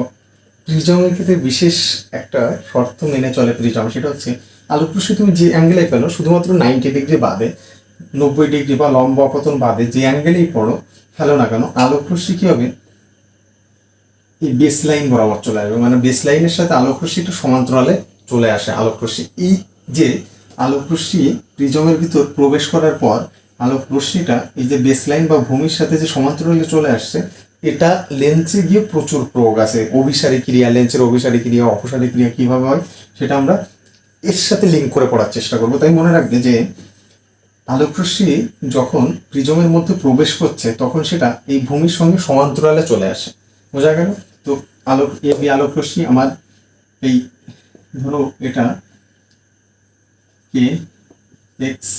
প্রিজমের ক্ষেত্রে বিশেষ একটা শর্ত মেনে চলে প্রিজম, সেটা হচ্ছে আলোক রশ্মি তুমি যে অ্যাঙ্গেলে পেলো শুধুমাত্র 90 ডিগ্রি বাদে, 90 ডিগ্রি বা লম্ব অপতন বাদে যে অ্যাঙ্গেলেই পড়ো ফেলো না কেন, আলোক রশ্মি কি হবে, এই বেস লাইন বরাবর চলে আসবে, মানে বেস লাইনের সাথে আলোক রশ্মিটা সমান্তরালে চলে আসে। আলোক রশ্মি এই যে আলোক রশ্মি প্রিজমের ভিতর প্রবেশ করার পর আলোক রশ্মিটা এই যে বেস লাইন বা ভূমির সাথে যে সমান্তরালে চলে আসছে, এটা লেন্সে গিয়ে প্রচুর প্রয়োগ আছে, অভিসারী ক্রিয়া, লেন্সের অভিসারী ক্রিয়া, অপসারী ক্রিয়া কিভাবে হয় সেটা আমরা এর সাথে লিঙ্ক করে পড়ার চেষ্টা করবো। তাই মনে রাখবে যে আলোক রশ্মি যখন প্রিজমের মধ্যে প্রবেশ করছে তখন সেটা এই ভূমির সঙ্গে সমান্তরালে চলে আসে, বোঝা গেল? তো আলোক, এই আলোক রশ্মি আমার এই, ধরো এটা কে এক্স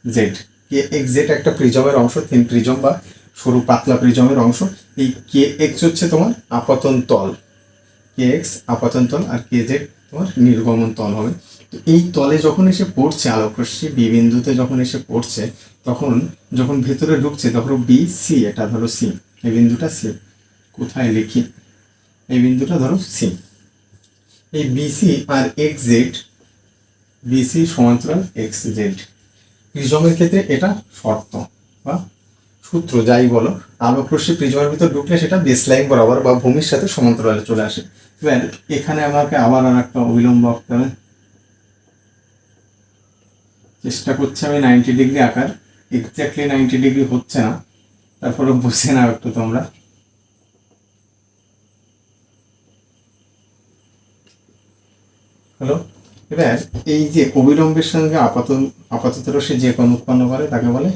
জেড, কে এক্স জেড একটা প্রিজমের অংশ, থিন প্রিজম বা সরু পাতলা প্রিজমের অংশ। এই কে এক্স হচ্ছে তোমার আপতন তল, কে এক্স আপতন তল, আর কে জেড তোমার নির্গমন তল হবে। তো এই তলে যখন এসে পড়ছে আলোক রশ্মি, বি বিন্দুতে যখন এসে পড়ছে, তখন যখন ভেতরে ঢুকছে, ধরো বি সি, এটা ধরো সি, এই বিন্দুটা সি, কোথায় লিখি, এই বিন্দুটা ধরো সি, এই বিসি আর এক্স জেড, বিসি সমান্তরাল এক্স জেড, প্রিজমের ক্ষেত্রে এটা শর্ত বা সূত্র যাই বলো, আলোক রশ্মি প্রিজমের ভিতর ঢুকলে সেটা বেস লাইন বরাবর বা ভূমির সাথে সমান্তরালে চলে আসে। এবার এখানে আমাকে আবার আর একটা অবিলম্ব আঁকতে হবে, চেষ্টা করছি আমি 90 ডিগ্রি আঁকার, এক্স্যাক্টলি 90 ডিগ্রি হচ্ছে না, তারপরে বুঝে নাও একটু তোমরা। হ্যালো, এবার এই যে অবিলম্বের সঙ্গে আপাতত রশ্মি যে কোণ উৎপন্ন করে তাকে বলে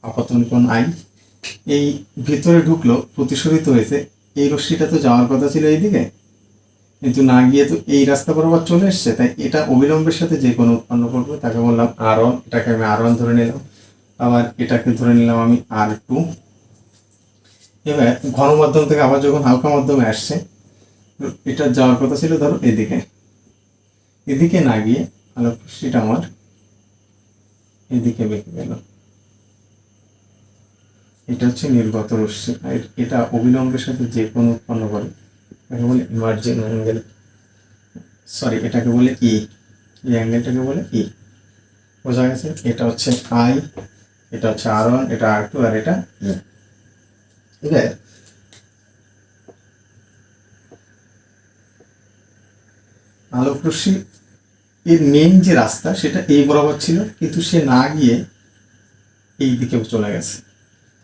আপতন কোণ আই। এই ভিতরে ঢুকলো, প্রতিসরিত হয়েছে, এই রশ্মিটা তো যাওয়ার কথা ছিল এইদিকে, কিন্তু না গিয়ে তো এই রাস্তা বরাবর চলে এসছে, তাই এটা অবিলম্বের সাথে যে কোনো উৎপন্ন করবে তাকে বললাম আর ওয়ান, এটাকে আমি আর ওয়ান ধরে নিলাম, আবার এটাকে ধরে নিলাম আমি আর টু। এবার ঘন মাধ্যম থেকে আবার যখন হালকা মাধ্যমে আসছে, এটা যাওয়ার কথা ছিল ধরো এদিকে, এদিকে না গিয়ে আলোক রশ্মিটা আমার এদিকে বেঁকে গেল, এটা হচ্ছে নির্গত রশ্মি, আর এটা অভিলম্বের সাথে যে কোণ উৎপন্ন করে এটাকে বলে ইমার্জিং অ্যাঙ্গেল, সরি এটাকে বলে ই, এই অ্যাঙ্গেলটাকে বলে ই। বোঝা গেছে? এটা হচ্ছে আই, এটা হচ্ছে R1, এটা R2, আর এটা ই। এবার আলোক রশ্মি এর মেন যে রাস্তা সেটা এই বরাবর ছিল, কিন্তু সে না গিয়ে এই দিকে চলে গেছে।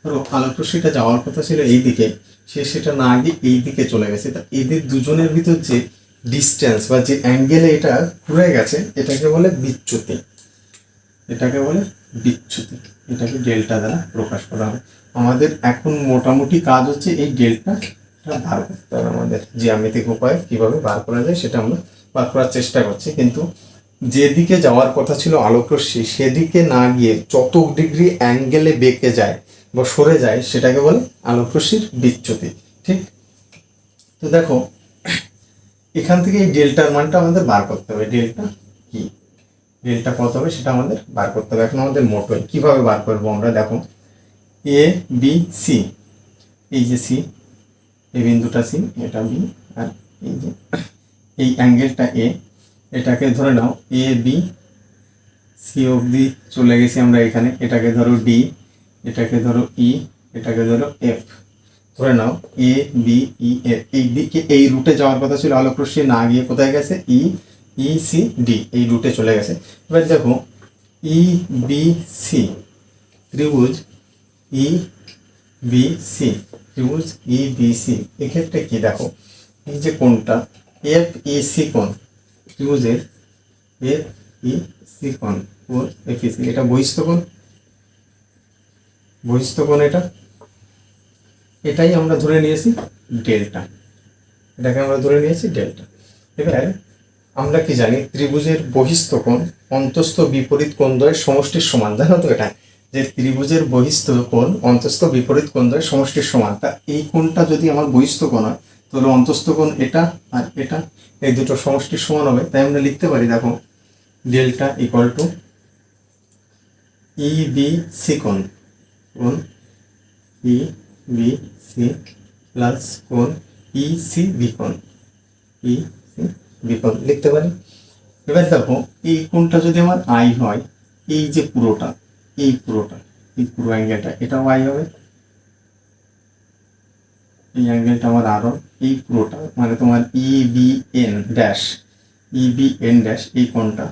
ধরো আলোক রশ্মিটা যাওয়ার কথা ছিল এই দিকে, সে সেটা না গিয়ে এই দিকে চলে গেছে। তা এদের দুজনের ভিতর যে ডিস্টেন্স বা যে অ্যাঙ্গেলে এটা ঘুরে গেছে এটাকে বলে বিচ্যুতি, এটাকে বলে বিচ্যুতি। এটাকে ডেল্টা দ্বারা প্রকাশ করা হয়। আমাদের এখন মোটামুটি কাজ হচ্ছে এই ডেল্টাটা বার করতে হবে। আমাদের জ্যামিতিক উপায়ে কিভাবে বার করা যায় সেটা আমরা বার করার চেষ্টা করছি, কিন্তু যেদিকে যাওয়ার কথা ছিল আলোক রশ্মি সেদিকে না গিয়ে যত ডিগ্রি অ্যাঙ্গেলে বেঁকে যায় বা সরে যায় সেটাকে বলে আলোক রশ্মির বিচ্যুতি। ঠিক? তো দেখো এখান থেকে এই ডেল্টার মানটা আমাদের বার করতে হবে। ডেল্টা কি, ডেল্টা কত হবে সেটা আমাদের বার করতে হবে। এখন আমাদের মোটর কিভাবে বার করবো আমরা, দেখো এ বি সি, এই যে সি, এই বিন্দুটা সি, এটা বি, আর এই যে এই অ্যাঙ্গেলটা এ, এটাকে ধরে নাও এ বি সি অবধি চলে গেছি আমরা এখানে। এটাকে ধরো ডি, এটাকে ধরো ই, এটাকে ধরো এফ। ধরে নাও এ বি ই এফ, এই দিকে এই রুটে যাওয়ার কথা ছিল আলোক রশ্মি, না গিয়ে কোথায় গেছে ই ই সি ডি, এই রুটে চলে গেছে। এবার দেখো ই বি সি ত্রিভুজ, ই বি সি ত্রিভুজ ই বি সি, এক্ষেত্রে কি দেখো এই যে কোণটা এফ ই সি কোণ, ত্রিভুজের এফ ই সি কোণ ও এফ ই সি, এটা বহিস্থ কোণ, বহিস্থ কোণ এটা, এটাই আমরা ধরে নিয়েছি ডেল্টা, এটাকে আমরা ধরে নিয়েছি ডেল্টা। এবার আমরা কি জানি ত্রিভুজের বহিস্থ কোণ অন্তস্থ বিপরীত কোণদ্বয়ের সমষ্টির সমান। জানো তো এটা, যে ত্রিভুজের বহিস্থ কোণ অন্তস্থ বিপরীত কোণদ্বয়ের সমষ্টির সমান। তা এই কোণটা যদি আমার বহিস্থ কোণ হয় তাহলে অন্তস্থ কোণ এটা আর এটা, এই দুটো সমষ্টির সমান হবে। তাই আমরা লিখতে পারি দেখো delta equal to e b c কোণ, কোণ ই বি সি প্লাস কোণ ই সি বি কোণ, ই সি বি কোণ লিখতে পারি। এবার দেখো এই কোণটা যদি আমার আই হয়, এই যে পুরোটা, এই পুরোটা, এই পুরো অ্যাঙ্গেলটা এটাও আই হবে, এই অ্যাঙ্গেলটা আমার আরও, এই পুরোটা মানে তোমার e b N dash, e b N dash, এই কোণটা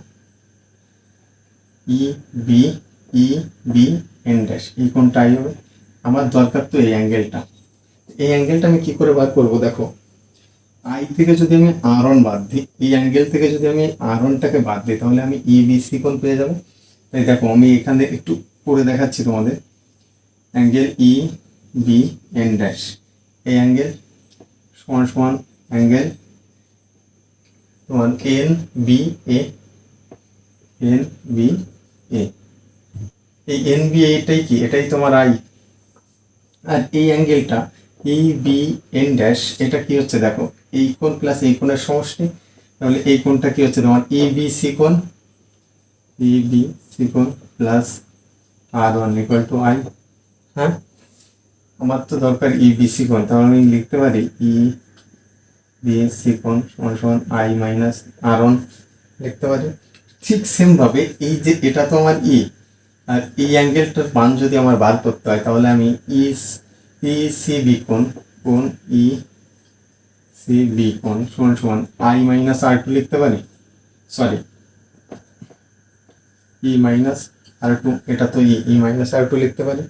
e b e b N dash, এই কোণটা আই হবে। আমার দরকার তো এই অ্যাঙ্গেলটা, এই অ্যাঙ্গেলটা আমি কি করে বার করবো, দেখো আই থেকে যদি আমি R1 বাদ দিই, এই অ্যাঙ্গেল থেকে যদি আমি R1টাকে বাদ দিই তাহলে আমি ই বি সি কোণ পেয়ে যাবো। তাই দেখো আমি এখানে একটু করে দেখাচ্ছি তোমাদের, angle e b N dash, এই অ্যাঙ্গেল সমান সমান অ্যাঙ্গেল তোমার n b a, n b a, এই এন বি এটাই কি, এটাই তোমার আই। আর এই অ্যাঙ্গেলটা ই বি এন ড্যাশ, এটা কি হচ্ছে দেখো এই কোণ প্লাস এই কোণের সমষ্টি, তাহলে এই কোণটা কি হচ্ছে তোমার ই বি সি কোণ, ই বি সি কোণ plus R1 equal to I. হ্যাঁ, আমার তো দরকার ই বি সি কোণ, তাহলে আমি লিখতে পারি ই বি সি কোণ সমান সমান আই মাইনাস R1 লিখতে পারি। ঠিক সেম ভাবে এই যে এটা তো আমার ই, আর এই অ্যাঙ্গেলটার মান যদি আমার বার করতে হয় তাহলে আমি ই সি বি কোণ, কোণ ই সি বি কোণ সমান সমান আই মাইনাস R2 লিখতে পারি, সরি ই মাইনাস R2, এটা তো ই মাইনাস R2 লিখতে পারি।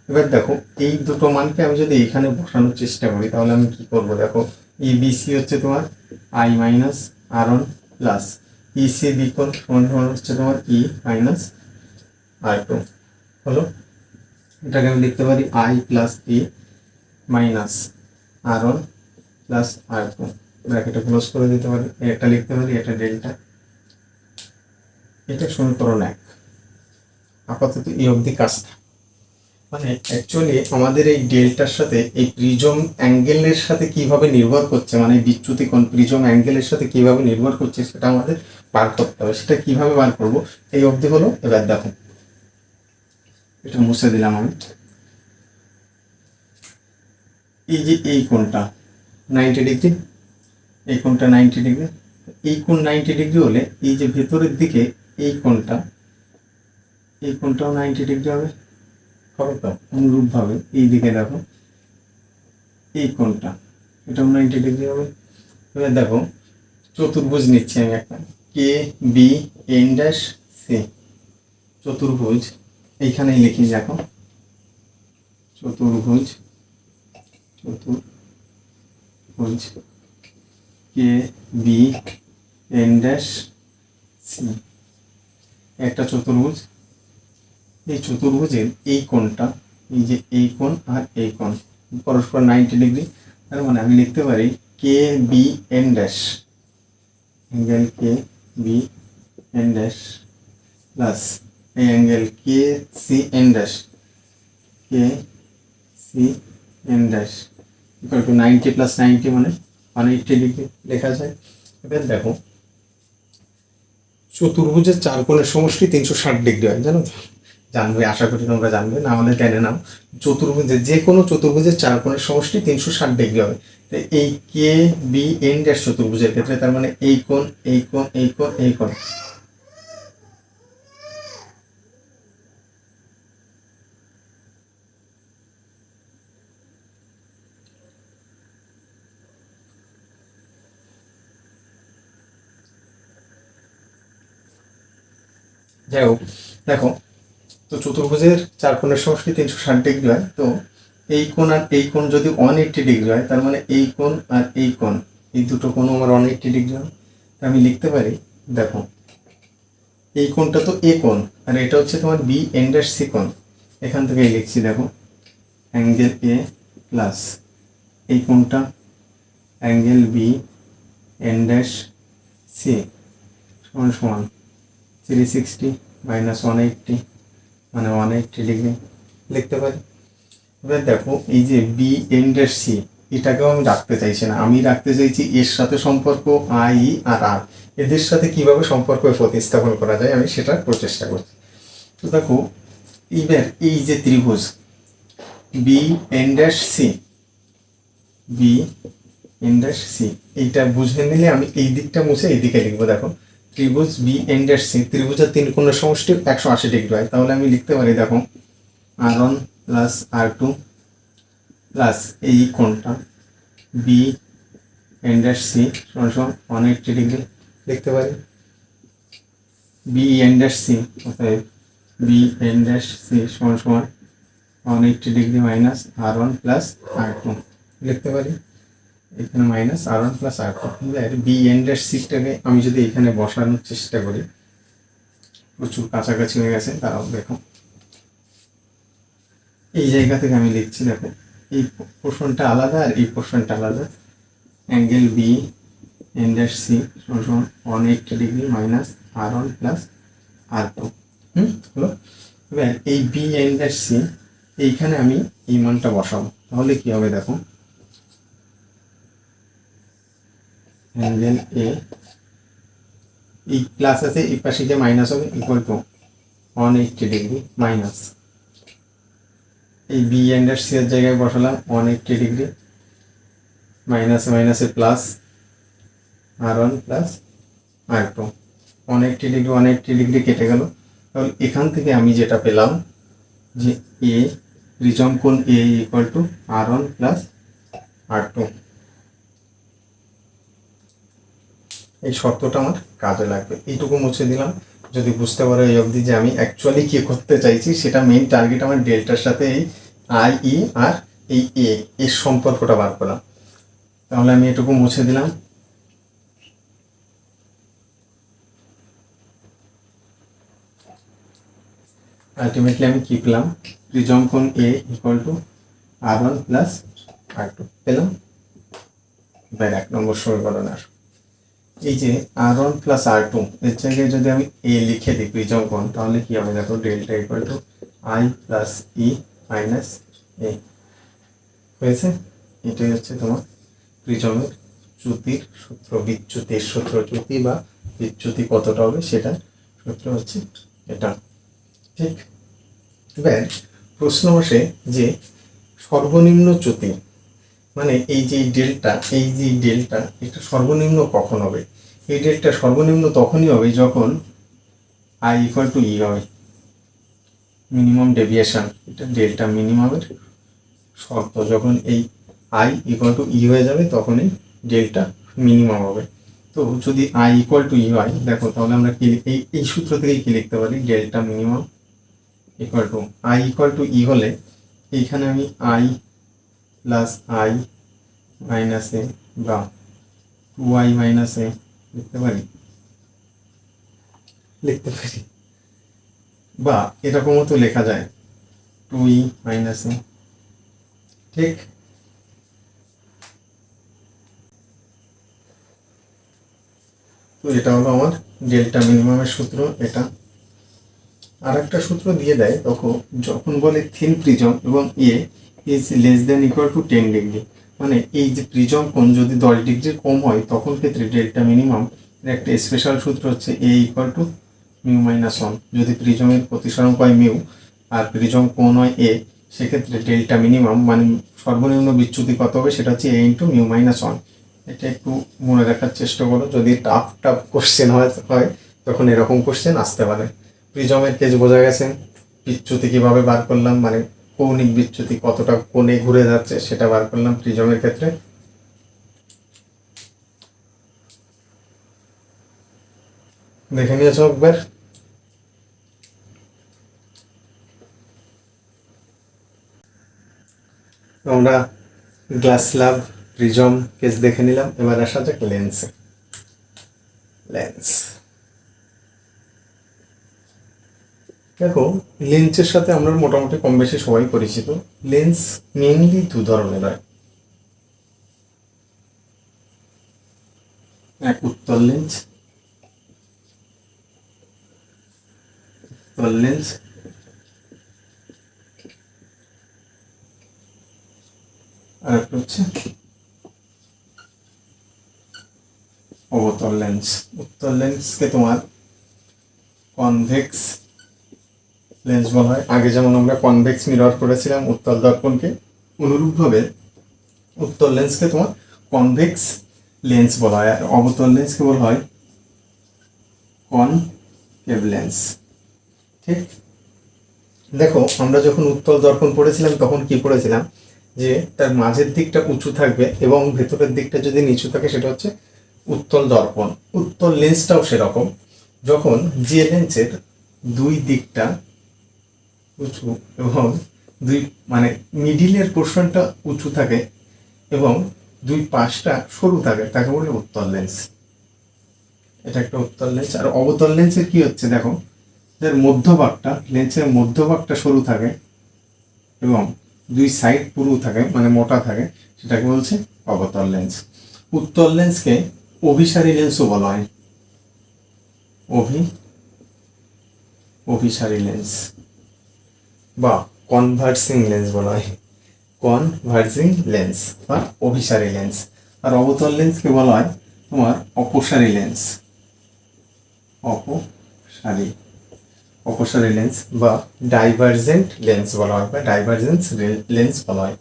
এবার দেখো এই দুটো মানকে আমি যদি এখানে বসানোর চেষ্টা করি তাহলে আমি কি করব, দেখো ই বি সি হচ্ছে তোমার i minus R1 plus e c b কোণ সমান সমান হচ্ছে তোমার ই মাইনাস R2 হলো। এটাকে আমি লিখতে পারি I plus E minus R1 plus R2, ব্র্যাকেটে ক্লোজ করে দিতে পারি। এটা লিখতে পারি এটা ডেল্টা, এটা সমীকরণ 1। আপাতত এই অবধি কাজটা মানে অ্যাকচুয়ালি আমাদের এই ডেল্টার সাথে এই প্রিজম অ্যাঙ্গেলের সাথে কিভাবে নির্ভর করছে, মানে বিচ্যুতি কোণ প্রিজম অ্যাঙ্গেলের সাথে কিভাবে নির্ভর করছে সেটা আমাদের বার করতে হবে। সেটা কিভাবে বার করব এই অবধি হলো। এবার দেখো এটা মুছে দিলাম আমি, এই যে এই কোণটা 90 ডিগ্রি, এই কোণটা 90 ডিগ্রি, এই কোণ 90 ডিগ্রি হলে এই যে ভেতরের দিকে এই কোণটাও 90 ডিগ্রি হবে। হবে তো অনুরূপভাবে এই দিকে দেখো এই কোণটা এটাও 90 ডিগ্রি হবে। এবার দেখো চতুর্ভুজ নিচ্ছি আমি একটা, কে বি এন ড্যাশ সি চতুর্ভুজ, এইখানেই লিখি দেখো চতুর্ভুজ কে বি এন ড্যাশ সি একটা চতুর্ভুজ। এই চতুর্ভুজের এই কোণটা, এই যে এই কোণ আর এই কোণ পরস্পর 90 ডিগ্রি, তার মানে আমি লিখতে পারি k b N dash, angle k b N dash plus এই angle k c n dash, k c n dash equal to 90 plus 90 মানে 180 ডিগ্রি লেখা যায়। এবার দেখো চতুর্ভুজের চার কোণের সমষ্টি 360 ডিগ্রি হয়, জানো তো? জানবে, আশা করি তোমরা জানবে, না হলে জেনে নাও। চতুর্ভুজের যে কোনো চতুর্ভুজের চার কোণের সমষ্টি 360 ডিগ্রি হবে। তো এই কে বি এন ড্যাশ চতুর্ভুজের ক্ষেত্রে তার মানে এই কোণ এই কোণ এই কোণ এই কোণ, যাই হোক দেখো, তো চতুর্ভুজের চার কোণের সমষ্টি 360 ডিগ্রি হয়। তো এই কোণ আর এই কোণ যদি 180 ডিগ্রি হয়, তার মানে এই কোণ আর এই কোণ, এই দুটো কোণ আমার 180 ডিগ্রি হয়। আমি লিখতে পারি দেখো এই কোণটা তো এ কোণ আর এটা হচ্ছে তোমার বি এন ড্যাশ সি কোণ, এখান থেকে লিখছি দেখো অ্যাঙ্গেল এ প্লাস এই কোণটা angle b N dash c সমান সমান 360 মাইনাস 180 মানে 180 ডিগ্রি লিখতে পারি। এবার দেখো এই যে বি এন ড্যাশ সি এটাকেও আমি রাখতে চাইছি না, আমি রাখতে চাইছি এর সাথে সম্পর্ক আই আর আর, এদের সাথে কিভাবে সম্পর্ক প্রতিস্থাপন করা যায় আমি সেটা প্রচেষ্টা করছি। তো দেখো এইবার এই যে ত্রিভুজ b N dash c, b N dash c এইটা বুঝে নিলে আমি এই দিকটা মুছে এই দিকে লিখবো। দেখো ত্রিভুজ বি এন ড্যাশ সি, ত্রিভুজের তিন কোণের সমষ্টি 180 ডিগ্রি হয়, তাহলে আমি লিখতে পারি দেখো R1 প্লাস R2 প্লাস এই কোণটা বি এন ড্যাশ সি সমান সমান 180 ডিগ্রি লিখতে পারি। বি এন ড্যাশ সি অর্থাৎ বি এন ড্যাশ সি সমান সমান 180 degree minus R1 plus R2 লিখতে পারি, এখানে minus R1 plus R2। B N dash সিটাকে আমি যদি এখানে বসানোর চেষ্টা করি, প্রচুর কাছাকাছি হয়ে গেছে, তারাও দেখো এই জায়গা থেকে আমি লিখছি দেখো এই পোর্শনটা আলাদা আর এই পোর্শনটা আলাদা, angle b N dash c সমান 180 degree minus R1 plus R2 হলো। এবার এই বি এন ড্যাশ সি এইখানে আমি এই মানটা বসাবো, তাহলে কি হবে দেখো অ্যাঙ্গেল এ এই প্লাস আছে এই পাশে যে মাইনাস হবে ইকুয়াল টু 180 ডিগ্রি মাইনাস এই বি এন ড্যাশ সি এর জায়গায় বসালাম 180 ডিগ্রি মাইনাসে মাইনাসে plus R1 plus R2, 180 degree 180 degree কেটে গেল। তাহলে এখান থেকে আমি যেটা পেলাম যে এ রিজম কোণ এ equal two R1 plus R2, এই শর্তটা আমার কাজে লাগবে। এইটুকু মুছে দিলাম, যদি বুঝতে পারো এই অবধি যে আমি অ্যাকচুয়ালি কি করতে চাইছি, সেটা মেইন টার্গেট আমার ডেল্টার সাথে এই আই ই আর এই এর সম্পর্কটা বার করা। তাহলে আমি এটুকু মুছে দিলাম। আলটিমেটলি আমি কি পেলাম, প্রিজম কোণ এ equal two R1 plus R2 পেলাম। এবার 1 নম্বর সমীকরণের এই যে R1 প্লাস R2 এর জায়গায় যদি আমি এ লিখে দিই প্রিজম কোণ, তাহলে কি হবে দেখো delta equal to I plus E minus A হয়েছে। এটাই হচ্ছে তোমার প্রিজমের চ্যুতির সূত্র, বিচ্যুতির সূত্র, চ্যুতি বা বিচ্যুতি কতটা হবে সেটা সূত্র হচ্ছে এটা, ঠিক। এবার প্রশ্ন আসে যে সর্বনিম্ন চ্যুতি, মানে এই যে ডেল্টা এটা সর্বনিম্ন কখন হবে? এই ডেল্টা সর্বনিম্ন তখনই হবে যখন আই ইকুয়াল টু ই হবে, মিনিমাম ডেভিয়েশন, এটা ডেল্টা মিনিমামের শর্ত। যখন এই আই ইকুয়াল টু ই হয়ে যাবে তখনই ডেল্টা মিনিমাম হবে। তো যদি আই ইকুয়াল টু ই হয়, দেখো তাহলে আমরা কি এই সূত্র থেকেই কি লিখতে পারি, delta minimum equal to I equal to E হলে এইখানে আমি I plus I minus A বা টু আই মাইনাস এ লিখতে পারি বা এরকমও তো লেখা যায় টু ই মাইনাস এ, ঠিক? তো এটা হলো আমার ডেল্টা মিনিমামের সূত্র। এটা আর একটা সূত্র দিয়ে দেয় তখন যখন বলে থিন প্রিজম এবং A is less than equal to 10 degree, মানে এই যে প্রিজম কোণ যদি 10 ডিগ্রির কম হয় তখন ক্ষেত্রে ডেল্টা মিনিমাম একটা স্পেশাল সূত্র হচ্ছে A equal to mu minus one. যদি প্রিজমের প্রতিসরণ হয় মিউ আর প্রিজম কোণ হয় এ, সেক্ষেত্রে ডেল্টা মিনিমাম মানে সর্বনিম্ন বিচ্যুতি কত হবে সেটা হচ্ছে এ ইন্টু মিউ মাইনাস ওয়ান। এটা একটু মনে রাখার চেষ্টা করো, যদি টাফ কোশ্চেন হয় তখন এরকম কোশ্চেন আসতে পারে। প্রিজমের কেস বোঝা গেছে, বিচ্যুতি কিভাবে বার করলাম, মানে কৌণিক বিচ্যুতি কতটা কোণে ঘুরে যাচ্ছে সেটা বার করলাম প্রিজমের ক্ষেত্রে। দেখে নিয়েছো একবার? আমরা গ্লাস স্ল্যাব, প্রিজম কেস দেখে নিলাম, এবার আসা যাক লেন্সে। লেন্স দেখো, লেন্সের সাথে আমরা মোটামুটি কম বেশি সবাই পরিচিত। লেন্স মেইনলি দু ধরনের হয়, এক উত্তল লেন্স আর একটা হচ্ছে অবতল লেন্স। উত্তল লেন্সকে তোমার কনভেক্স লেন্স বলা হয়। আগে যেমন আমরা কনভেক্স মিরর করেছিলাম উত্তল দর্পণকে, অনুরূপভাবে উত্তল লেন্সকে তোমার কনভেক্স লেন্স বলা হয়, আর অবতল লেন্সকে বলা হয় কনকেভ লেন্স, ঠিক? দেখো, আমরা যখন উত্তল দর্পণ পড়েছিলাম তখন কি পড়েছিলাম, যে তার মাঝের দিকটা উঁচু থাকবে এবং ভেতরের দিকটা যদি নিচু থাকে সেটা হচ্ছে উত্তল দর্পণ। উত্তল লেন্সটাও সেরকম, যখন যে লেন্সের দুই দিকটা উঁচু এবং দুই মানে মিডিলের পোর্শনটা উঁচু থাকে এবং দুই পাশটা সরু থাকে তাকে বলে উত্তল লেন্স। এটা একটা উত্তল লেন্স। আর অবতল লেন্সের কি হচ্ছে, দেখো যার মধ্যভাগটা, লেন্সের মধ্যভাগটা সরু থাকে এবং দুই সাইড পুরু থাকে মানে মোটা থাকে, সেটাকে বলছে অবতল লেন্স। উত্তল লেন্সকে অভিসারী লেন্সও বলা হয়, অভিসারী লেন্স বা কনভার্সিং লেন্স বলা হয়, কনভার্জিং লেন্স বা অভিসারী লেন্স। আর অবতল লেন্সকে বলা হয় তোমার অপসারী লেন্স, অপসারী লেন্স বা ডাইভারজেন্ট লেন্স বলা হয় বা ডাইভারজেন্স লেন্স বলা হয়।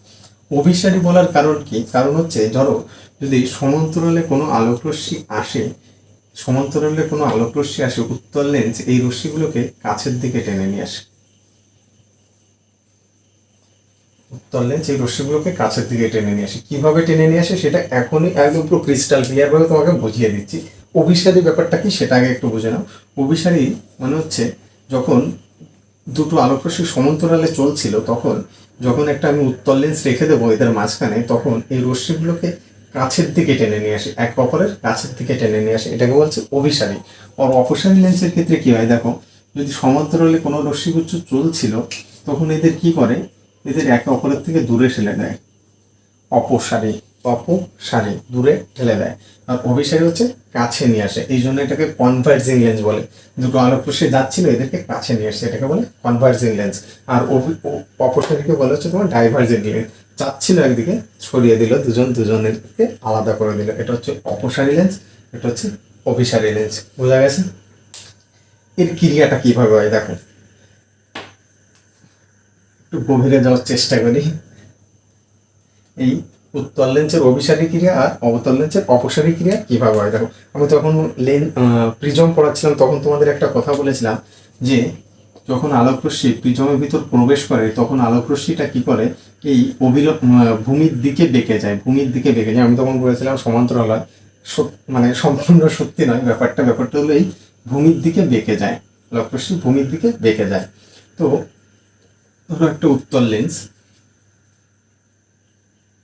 অভিসারী বলার কারণ কি? কারণ হচ্ছে ধরো যদি সমান্তরালে কোনো আলোক রশ্মি আসে, উত্তল লেন্স এই রশ্মিগুলোকে কাছের দিকে টেনে নিয়ে আসে। উত্তল লেন্স এই রশ্মিগুলোকে কাছের দিকে টেনে নিয়ে আসে। কিভাবে টেনে নিয়ে আসে সেটা এখনই একদম পুরো ক্রিস্টাল ক্লিয়ার ভাবে তোমাকে বুঝিয়ে দিচ্ছি। অভিসারী ব্যাপারটা কি সেটা আগে একটু বুঝে নাও। অভিসারী মানে হচ্ছে যখন দুটো আলোক রশ্মি সমান্তরালে চলছিল তখন যখন একটা আমি উত্তল লেন্স রেখে দেবো এদের মাঝখানে, তখন এই রশ্মিগুলোকে কাছের দিকে টেনে নিয়ে আসে, এক অপরের কাছের দিকে টেনে নিয়ে আসে, এটাকে বলছে অভিসারী। আর অপসারী লেন্সের ক্ষেত্রে কি হয়, দেখো যদি সমান্তরালে কোনো রশ্মিগুচ্ছ চলছিল তখন এদের কি করে, এদের একে অপরের থেকে দূরে ঠেলে দেয়, অপসারী দূরে ঠেলে দেয়। আর অভিসারী হচ্ছে কাছে নিয়ে আসে, এই জন্য এটাকে কনভার্জিং লেন্স বলে। দুটো আলোক রশ্মি যাচ্ছিল এদেরকে কাছে নিয়ে আসে, এটাকে বলে কনভার্জিং লেন্স। আর অপসারীকে বলে হচ্ছে তোমার ডাইভার্জিং লেন্স, যাচ্ছিল একদিকে সরিয়ে দিল, দুজনেরকে আলাদা করে দিল, এটা হচ্ছে অপসারী লেন্স, এটা হচ্ছে অভিসারী লেন্স। বোঝা গেছে? এর ক্রিয়াটা কিভাবে হয় দেখো, একটু গভীরে যাওয়ার চেষ্টা করি। এই উত্তল লেন্সের অভিসারী ক্রিয়া আর অবতল লেন্সের অপসারী ক্রিয়া কিভাবে হয়। দেখো, আমি তখন প্রিজম পড়াচ্ছিলাম, তখন তোমাদের একটা কথা বলেছিলাম যে যখন আলোকরশ্মি প্রিজমের ভিতর প্রবেশ করে তখন আলোকরশ্মিটা কি করে, এই ভূমির দিকে বেঁকে যায়, ভূমির দিকে বেঁকে যায়। আমি তখন বলেছিলাম সমান্তরাল হয়, মানে সম্পূর্ণ সত্যি নয় ব্যাপারটা হলো এই ভূমির দিকে বেঁকে যায়, আলোকরশ্মি ভূমির দিকে বেঁকে যায়। তো ধরো একটা উত্তল লেন্স,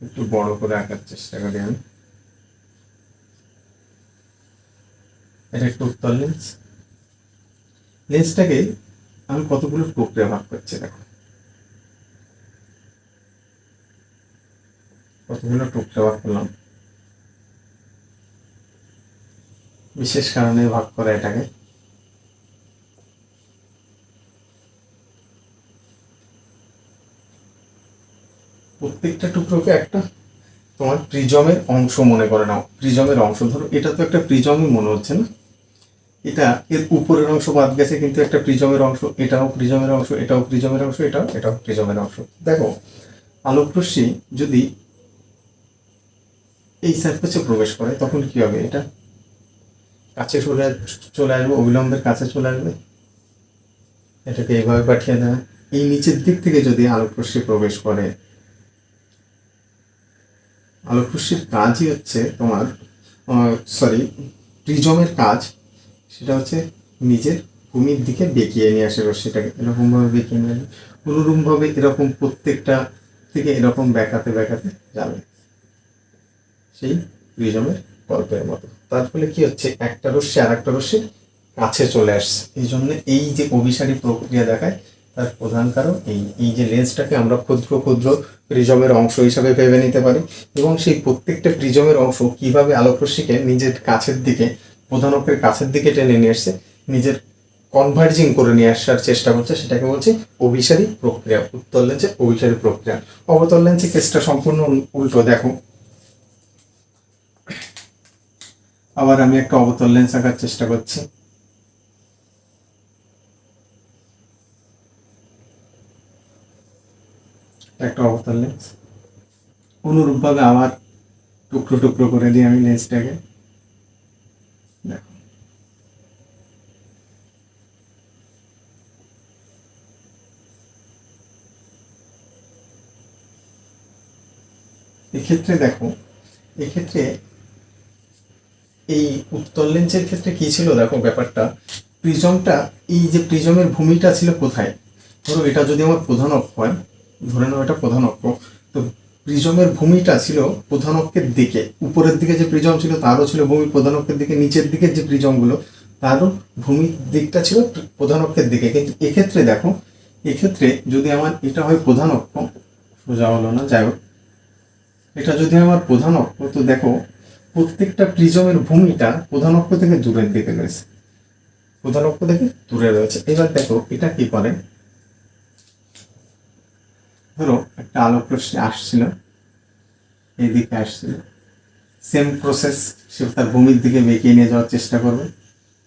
একটু বড় করে আঁকার চেষ্টা করি আমি। এটা একটা উত্তল লেন্স, লেন্সটাকে আমি কতগুলো টুকরে ভাগ করছি, দেখো কতগুলো টুকরে ভাগ করলাম, বিশেষ কারণে ভাগ করা এটাকে। প্রত্যেকটা টুকরোকে একটা তোমার প্রিজমের অংশ মনে করে নাও, প্রিজমের অংশ। ধরো এটা তো একটা প্রিজমই মনে হচ্ছে না, এটা এর উপরের অংশ বাদ গেছে কিন্তু একটা প্রিজমের অংশ, এটাও প্রিজমের অংশ, এটাও প্রিজমের অংশ, এটাও প্রিজমের অংশ। দেখো, আলোকরশ্মি যদি এই সারফেসে প্রবেশ করে তখন কি হবে, এটা কাছে চলে আসবে, অবিলম্বের কাছে চলে আসবে, এটাকে এইভাবে পাঠিয়ে দেয়। এই নিচের দিক থেকে যদি আলোকরশ্মি প্রবেশ করে, আলোকরশ্মির কাজই হচ্ছে তোমার, সরি, প্রিজমের কাজ সেটা হচ্ছে নিজের ভূমির দিকে বেঁকিয়ে নিয়ে আসে রশ্মিটাকে, এরকমভাবে বেঁকিয়ে নিয়ে আসে, অনুরূপভাবে এরকম প্রত্যেকটা থেকে এরকম বেঁকাতে বেঁকাতে যাবে সেই প্রিজমের গল্পের মতো। তার ফলে কি হচ্ছে, একটা রশ্মি আর একটা রশ্মির কাছে চলে আসছে। এই জন্য এই যে অভিসারী প্রক্রিয়া দেখায়, তার প্রধান কারণ এই এই যে লেন্সটাকে আমরা ক্ষুদ্র ক্ষুদ্র প্রিজমের অংশ হিসাবে ভেবে নিতে পারি, এবং সেই প্রত্যেকটা প্রিজমের অংশ কিভাবে আলোকরশ্মিকে নিজের কাছের দিকে, প্রধান অক্ষের কাছের দিকে টেনে নিয়ে আসছে, নিজের কনভার্জিং করে নিয়ে আসার চেষ্টা করছে, সেটাকে বলছে অভিসারী প্রক্রিয়া। উত্তল লেন্সের অভিসারী প্রক্রিয়া। অবতল লেন্সের কেসটা সম্পূর্ণ উল্টো। দেখো, আবার আমি একটা অবতল লেন্স আঁকার চেষ্টা করছি। একটা অবতল লেন্স, অনুরূপভাবে আবার টুকরো টুকরো করে দিই আমি লেন্সটাকে। দেখো, এক্ষেত্রে দেখো, এক্ষেত্রে এই উত্তল লেন্সের ক্ষেত্রে কি ছিল, দেখো ব্যাপারটা, প্রিজমটা, এই যে প্রিজমের ভূমিটা ছিল কোথায়, ধরো এটা যদি আমার প্রধান অক্ষ হয়, ধরে নাও এটা প্রধান অক্ষ, তো প্রিজমের ভূমিটা ছিল প্রধান অক্ষের দিকে, উপরের দিকে যে প্রিজম ছিল তারও ছিল ভূমি প্রধান অক্ষের দিকে, নিচের দিকের যে প্রিজমগুলো তারও ভূমির দিকটা ছিল প্রধান অক্ষের দিকে। কিন্তু এক্ষেত্রে দেখো, এক্ষেত্রে যদি আমার এটা হয় প্রধান অক্ষ, সোজা হলো না, যাই হোক, এটা যদি আমার প্রধান অক্ষ, তো দেখো প্রত্যেকটা প্রিজমের ভূমিটা প্রধান অক্ষ থেকে দূরের দিকে রয়েছে, প্রধান অক্ষ থেকে দূরে রয়েছে। এবার দেখো এটা কি করে, ধরো একটা আলোক রশ্মি আসছিল, এইদিকে আসছিল, সেম প্রসেস, সে তার ভূমির দিকে বেঁকিয়ে নিয়ে যাওয়ার চেষ্টা করবে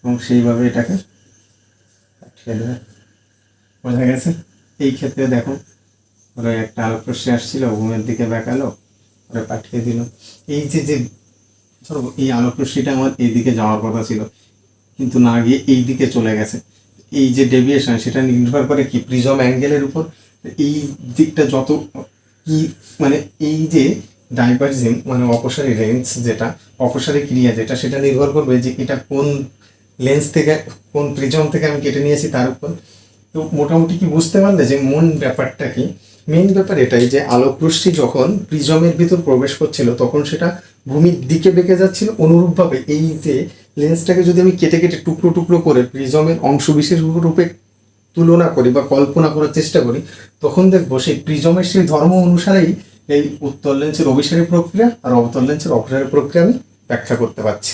এবং সেইভাবে এটাকে পাঠিয়ে দেবে। বোঝা গেছে? এই ক্ষেত্রে দেখো, ধরো একটা আলোক রশ্মি আসছিল, ভূমির দিকে বেঁকালো, ওরা পাঠিয়ে দিল। এই যে যে ধরো এই আলোক রশ্মিটা আমার এইদিকে যাওয়ার কথা ছিল কিন্তু না গিয়ে এই দিকে চলে গেছে, এই যে ডেভিয়েশন সেটা নির্ভর করে কি প্রিজম অ্যাঙ্গেলের উপর। এই দিকটা যত কি, মানে এই যে ডাইভার্জিং মানে অপসারী রেঞ্জ, যেটা অপসারী ক্রিয়া যেটা, সেটা নির্ভর করবে যে এটা কোন লেন্স থেকে, কোন প্রিজম থেকে আমি কেটে নিয়েছি তার উপর। তো মোটামুটি কি বুঝতে পারলে যে ব্যাপারটা কি? মেন ব্যাপার এটাই যে আলোকরশ্মি যখন প্রিজমের ভিতর প্রবেশ করছিল তখন সেটা ভূমির দিকে বেঁকে যাচ্ছিল, অনুরূপভাবে এই যে লেন্সটাকে যদি আমি কেটে কেটে টুকরো টুকরো করে প্রিজমের অংশ বিশেষ রূপে তুলনা করি বা কল্পনা করার চেষ্টা করি, তখন দেখবো সেই প্রিজমের সেই ধর্ম অনুসারেই এই উত্তল লেন্সের অভিসারী প্রক্রিয়া আর অবতল লেন্সের অপসারী প্রক্রিয়া আমি ব্যাখ্যা করতে পারছি।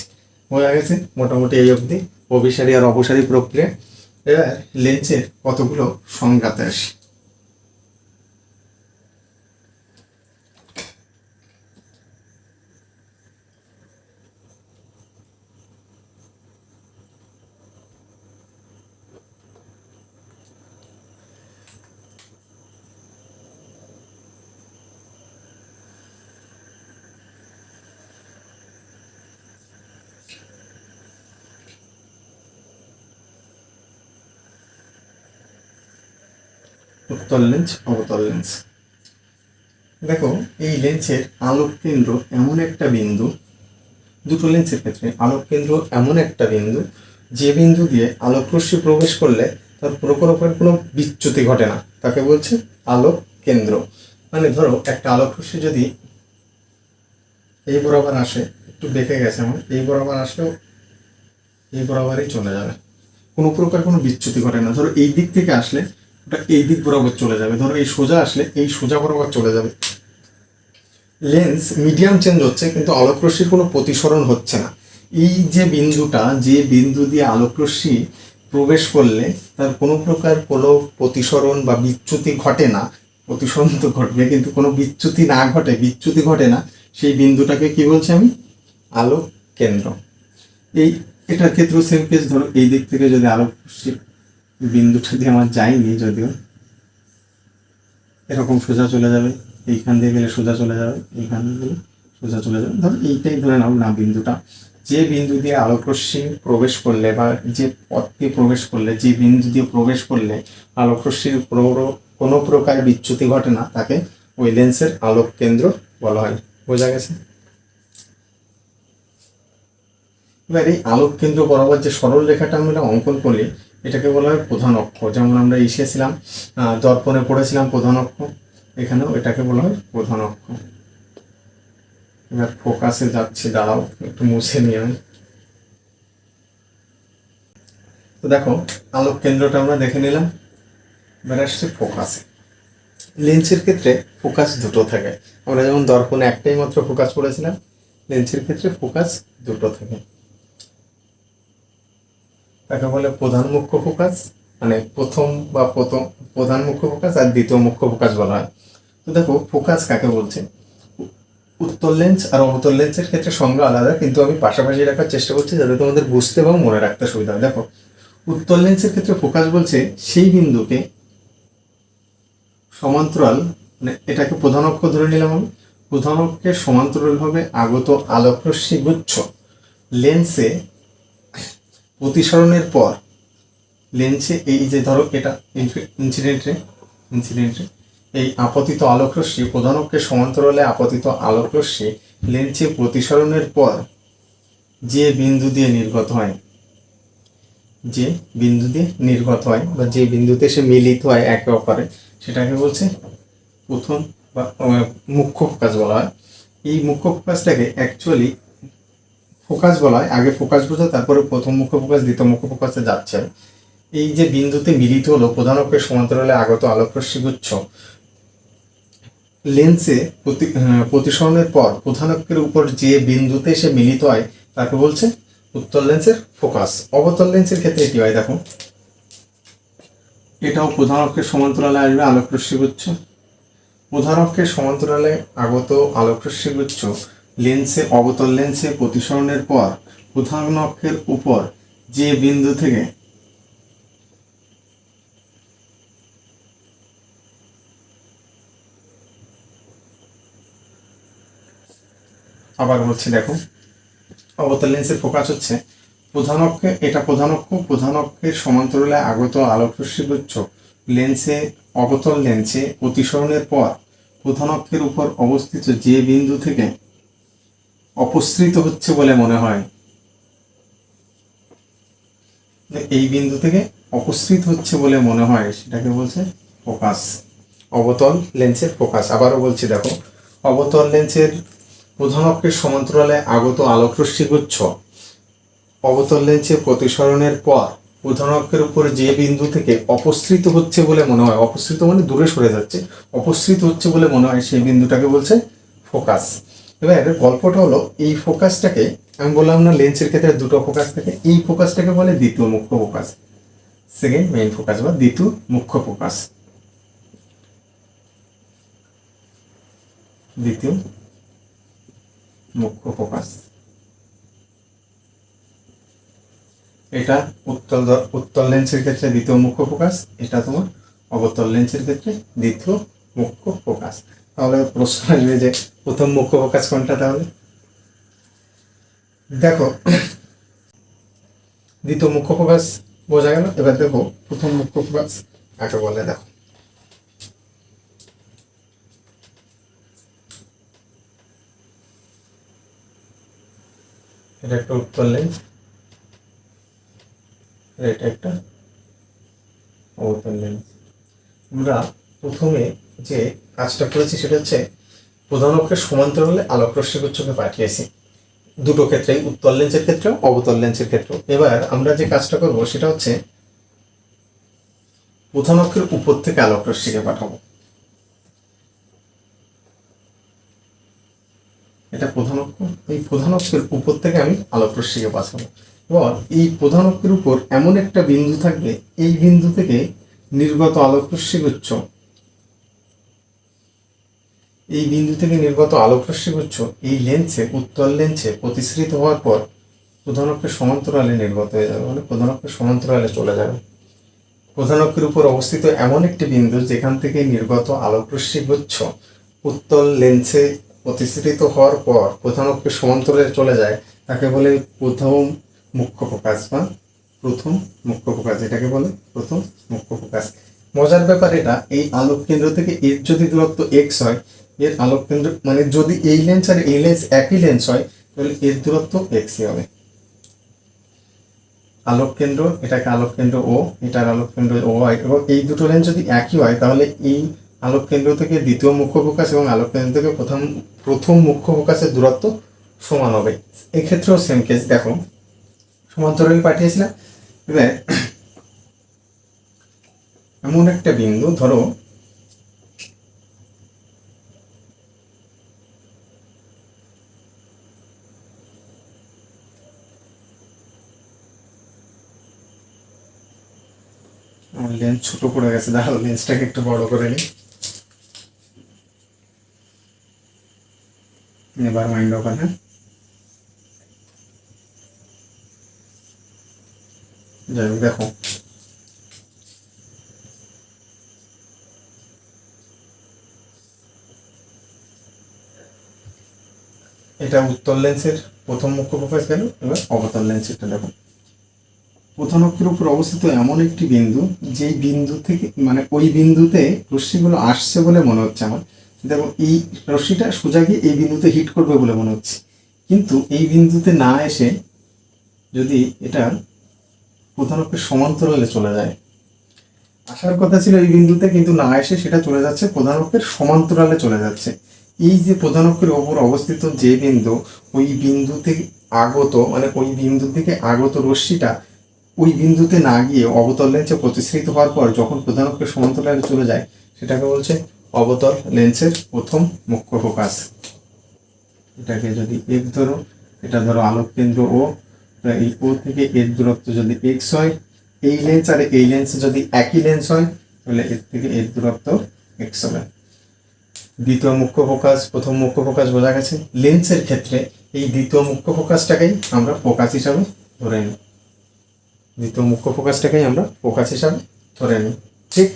বোঝা গেছে মোটামুটি এই অবধি অভিসারী আর অপসারী প্রক্রিয়া। এবার লেন্সের কতগুলো সংজ্ঞাতে আসি। উত্তল লেন্স, অবতল লেন্স। দেখো এই লেন্সের আলোক কেন্দ্র এমন একটা বিন্দু, দুটো লেন্সের ক্ষেত্রে আলোক কেন্দ্র এমন একটা বিন্দু যে বিন্দু দিয়ে আলোক রশ্মি প্রবেশ করলে তার কোনো বিচ্যুতি ঘটে না, তাকে বলছে আলোক কেন্দ্র। মানে ধরো একটা আলোক রশ্মি যদি এই বরাবর আসে, একটু বেঁকে গেছে আমার, এই বরাবর আসলেও এই বরাবরই চলে যাবে, কোনো প্রকার কোনো বিচ্যুতি ঘটে না। ধরো এই দিক থেকে আসলে ওটা এই দিক বরাবর চলে যাবে, ধরো এই সোজা আসলে এই সোজা বরাবর চলে যাবে। লেন্স মিডিয়াম চেঞ্জ হচ্ছে কিন্তু আলোক রশ্মির কোনো প্রতিসরণ হচ্ছে না। এই যে বিন্দুটা, যে বিন্দু দিয়ে আলোক রশ্মি প্রবেশ করলে তার কোনো প্রকার কোনো প্রতিসরণ বা বিচ্যুতি ঘটে না, প্রতিসরণ তো ঘটবে কিন্তু কোনো বিচ্যুতি না ঘটে, বিচ্যুতি ঘটে না, সেই বিন্দুটাকে কি বলছি আমি? আলোক কেন্দ্র। এটার ক্ষেত্রেও সেম কেস। ধরো এই দিক থেকে যদি আলোক রশ্মি বিন্দুটা দিয়ে আমার যায়নি, যদিও এরকম সোজা চলে যাবে, এইখান দিয়ে গেলে সোজা চলে যাবে, এইখান দিয়ে গেলে সোজা চলে যাবে। ধরো এইটাই ধরে নাও না বিন্দুটা, যে বিন্দু দিয়ে আলোক রশ্মি প্রবেশ করলে বা যে পথ দিয়ে প্রবেশ করলে, যে বিন্দু দিয়ে প্রবেশ করলে আলোক রশ্মির কোনো প্রকার বিচ্যুতি ঘটে না, তাকে ওই লেন্সের আলোক কেন্দ্র বলা হয়। বোঝা গেছে? এবার এই আলোক কেন্দ্র বরাবর যে সরল রেখাটা আমরা অঙ্কন করলে এটাকে বলা হয় প্রধান অক্ষ। যেমন আমরা এসেছিলাম দর্পণে পড়েছিলাম প্রধান অক্ষ, এখানেও এটাকে বলা হয় প্রধান অক্ষ। এবার ফোকাসে যাচ্ছে, দাঁড়াও একটু মুছে নিয়ে আমি। তো দেখো আলোক কেন্দ্রটা আমরা দেখে নিলাম, এবার আসছে ফোকাসে। লেন্সের ক্ষেত্রে ফোকাস দুটো থাকে, আমরা যেমন দর্পণে একটাই মাত্র ফোকাস পড়েছিলাম, লেন্সের ক্ষেত্রে ফোকাস দুটো থাকে। তাকে বলে প্রধান মুখ্য ফোকাস, মানে প্রধান মুখ্য ফোকাস আর দ্বিতীয় মুখ্য ফোকাস বলা হয়। তো দেখো ফোকাস কাকে বলছে? উত্তল লেন্স আর অবতল লেন্সের ক্ষেত্রে সংজ্ঞা আলাদা, কিন্তু আমি পাশাপাশি রাখার চেষ্টা করছি যাতে তোমাদের বুঝতে এবং মনে রাখতে সুবিধা হয়। দেখো উত্তল লেন্সের ক্ষেত্রে ফোকাস বলছে সেই বিন্দুকে সমান্তরাল, মানে এটাকে প্রধান অক্ষ ধরে নিলাম আমি, প্রধান অক্ষের সমান্তরালভাবে আগত আলোক রশ্মি গুচ্ছ লেন্সে প্রতিসরণের পর লেন্সে এই যে ধরো এটা ইনসিডেন্টে এই আপতিত আলোক রশ্মি, প্রধান অক্ষের সমান্তরালে আপতিত আলোক রশ্মি লেন্সে প্রতিসরণের পর যে বিন্দু দিয়ে নির্গত হয়, যে বিন্দু দিয়ে নির্গত হয় বা যে বিন্দুতে সে মিলিত হয় একে অপরে, সেটাকে বলছে প্রথম বা মুখ্য ফোকাস বলা হয়। এই মুখ্য ফোকাসটাকে অ্যাকচুয়ালি ফোকাস বলা হয়, আগে ফোকাস বোঝো তারপরে প্রথম মুখ্য ফোকাস দ্বিতীয় মুখ্য ফোকাসে যাচ্ছে। এই যে বিন্দুতে মিলিত হলো প্রধান অক্ষের সমান্তরালে আগত আলোক রশ্মি গুচ্ছ লেন্সে প্রতিসরণের পর প্রধান অক্ষের উপর যে বিন্দুতে সে মিলিত হয় তাকে বলছে উত্তল লেন্সের ফোকাস। অবতল লেন্সের ক্ষেত্রে কি হয় দেখো, এটাও প্রধান অক্ষের সমান্তরালে আসবে আলোক রশ্মি গুচ্ছ, প্রধান অক্ষের সমান্তরালে আগত আলোক রশ্মি গুচ্ছ লেন্সে অবতল লেন্সে প্রতিসরণের পর প্রধান অক্ষের উপর যে বিন্দু থেকে আবার বলছি দেখো, অবতল লেন্সের ফোকাস হচ্ছে প্রধান অক্ষে, এটা প্রধান অক্ষ, প্রধান অক্ষের সমান্তরালে আগত আলোক রশ্মি গুচ্ছ লেন্সে অবতল লেন্সে প্রতিসরণের পর প্রধান অক্ষের উপর অবস্থিত যে বিন্দু থেকে অপসৃত হচ্ছে বলে মনে হয়, এই বিন্দু থেকে অপসৃত হচ্ছে বলে মনে হয় সেটাকে বলছে ফোকাস, অবতল লেন্সের ফোকাস। আবারও বলছি দেখো, অবতল লেন্সের প্রধান অক্ষের সমান্তরালে আগত আলোক রশ্মি গুচ্ছ অবতল লেন্সে প্রতিসরণের পর প্রধান অক্ষের উপর যে বিন্দু থেকে অপসৃত হচ্ছে বলে মনে হয়, অপসৃত মানে দূরে সরে যাচ্ছে, অপসৃত হচ্ছে বলে মনে হয় সেই বিন্দুটাকে বলছে ফোকাস। এবার গল্পটা হলো এই ফোকাসটাকে, আমি বললাম না লেন্সের ক্ষেত্রে দুটো ফোকাস থাকে, এই ফোকাসটাকে বলে দ্বিতীয় মুখ্য ফোকাস, সেকেন্ড মেইন ফোকাস বা দ্বিতীয় মুখ্য ফোকাস, দ্বিতীয় মুখ্য ফোকাস। এটা উত্তল লেন্সের ক্ষেত্রে দ্বিতীয় মুখ্য ফোকাস, এটা তোমার অবতল লেন্সের ক্ষেত্রে দ্বিতীয় মুখ্য ফোকাস। তাহলে প্রশ্ন আসবে যে প্রথম মুখ্য ফোকাস কোনটা? তাহলে দেখো দ্বিতীয় মুখ্য ফোকাস বোঝা গেল। এবার দেখো প্রথম মুখ্য ফোকাস কাকে বলে। দেখো এটা একটা উত্তল লেন্স, এটা একটা অবতল লেন্স। আমরা প্রথমে যে কাজটা করেছি সেটা হচ্ছে প্রধান অক্ষের সমান্তরালে আলোক রশ্মিগুচ্ছকে পাঠিয়েছি, দুটো ক্ষেত্রেই, উত্তল লেন্সের ক্ষেত্রেও অবতল লেন্সের ক্ষেত্রেও। এবার আমরা যে কাজটা করব সেটা হচ্ছে প্রধান অক্ষের উপর থেকে আলোক রশ্মিকে পাঠাবো। এটা প্রধান অক্ষ, এই প্রধান অক্ষের উপর থেকে আমি আলোক রশ্মিকে পাঠাবো। এবার এই প্রধান অক্ষের উপর এমন একটা বিন্দু থাকবে, এই বিন্দু থেকে নির্গত আলোক রশ্মিগুচ্ছ, এই বিন্দু থেকে নির্গত আলোক রশ্মিগুচ্ছ এই লেন্সে, উত্তল লেন্সে প্রতিসৃত হওয়ার পর প্রধান অক্ষের সমান্তরালে নির্গত হয়ে যাবে, মানে প্রধান অক্ষের সমান্তরালে চলে যাবে। প্রধান অক্ষের উপর অবস্থিত এমন একটি বিন্দু যেখান থেকে নির্গত আলোক রশ্মিগুচ্ছ উত্তল লেন্সে প্রতিসৃত হওয়ার পর প্রধান অক্ষের সমান্তরালে চলে যায়, তাকে বলে প্রথম মুখ্য ফোকাস বা প্রথম মুখ্য ফোকাস। এটাকে বলে প্রথম মুখ্য ফোকাস। মজার ব্যাপার এটা, এই আলোক কেন্দ্র থেকে এর যদি দূরত্ব এক্স হয়, এর আলোক কেন্দ্র মানে যদি এই লেন্স আর এই লেন্স একই লেন্স হয় তাহলে এর দূরত্ব এক্সই হবে। আলোক কেন্দ্র, এটাকে আলোক কেন্দ্র ও, এটার আলোক কেন্দ্র ও হয়, এবং এই দুটো লেন্স যদি একই হয় তাহলে এই আলোক কেন্দ্র থেকে দ্বিতীয় মুখ্য ফোকাস এবং আলোক কেন্দ্র থেকে প্রথম মুখ্য ফোকাসের দূরত্ব সমান হবে। এক্ষেত্রেও সেম কেস, দেখো সমান্তরালে পাঠিয়েছিলাম। এবার এমন একটা বিন্দু, ধরো আমার লেন্স ছোট পড়ে গেছে, দাঁড়াও লেন্সটাকে একটু বড় করে নিই। এবার মাইন্ড ওভার। হ্যাঁ, যাই হোক, দেখো এটা উত্তল লেন্সের প্রথম মুখ্য ফোকাস গেল। এবার অবতল লেন্সেরটা দেখো, প্রধান অক্ষের উপর অবস্থিত এমন একটি বিন্দু, যেই বিন্দু থেকে মানে ওই বিন্দুতে রশ্মিগুলো আসছে বলে মনে হচ্ছে আমার। দেখো এই রশ্মিটা সোজা গিয়ে এই বিন্দুতে হিট করবে বলে মনে হচ্ছে, কিন্তু এই বিন্দুতে না এসে যদি এটা প্রধান অক্ষের সমান্তরালে চলে যায়, আসার কথা ছিল এই বিন্দুতে কিন্তু না এসে সেটা চলে যাচ্ছে প্রধান অক্ষের সমান্তরালে চলে যাচ্ছে। এই যে প্রধান অক্ষের ওপর অবস্থিত যে বিন্দু, ওই বিন্দু থেকে আগত মানে ওই বিন্দু থেকে আগত রশ্মিটা ওই বিন্দুতে না গিয়ে অবতল লেন্সে প্রতিসৃত হওয়ার পর যখন প্রধান অক্ষের সমান্তরালে চলে যায় সেটাকে বলছে অবতল লেন্সের প্রথম মুখ্য ফোকাস। এটাকে যদি এক্স ধরো, এটা ধরো আলোক কেন্দ্র ও, এই ও থেকে এর দূরত্ব যদি এক্স হয়, এই লেন্স আর এই লেন্স যদি একই লেন্স হয় তাহলে এর থেকে এর দূরত্ব এক্স হবে। দ্বিতীয় মুখ্য ফোকাস, প্রথম মুখ্য ফোকাস বোঝা গেছে। লেন্সের ক্ষেত্রে এই দ্বিতীয় মুখ্য ফোকাসটাকেই আমরা ফোকাস হিসাবে ধরে নিই, দ্বিতীয় মুখ্য ফোকাসটাকেই আমরা ফোকাস হিসাবে ধরে নিই, ঠিক।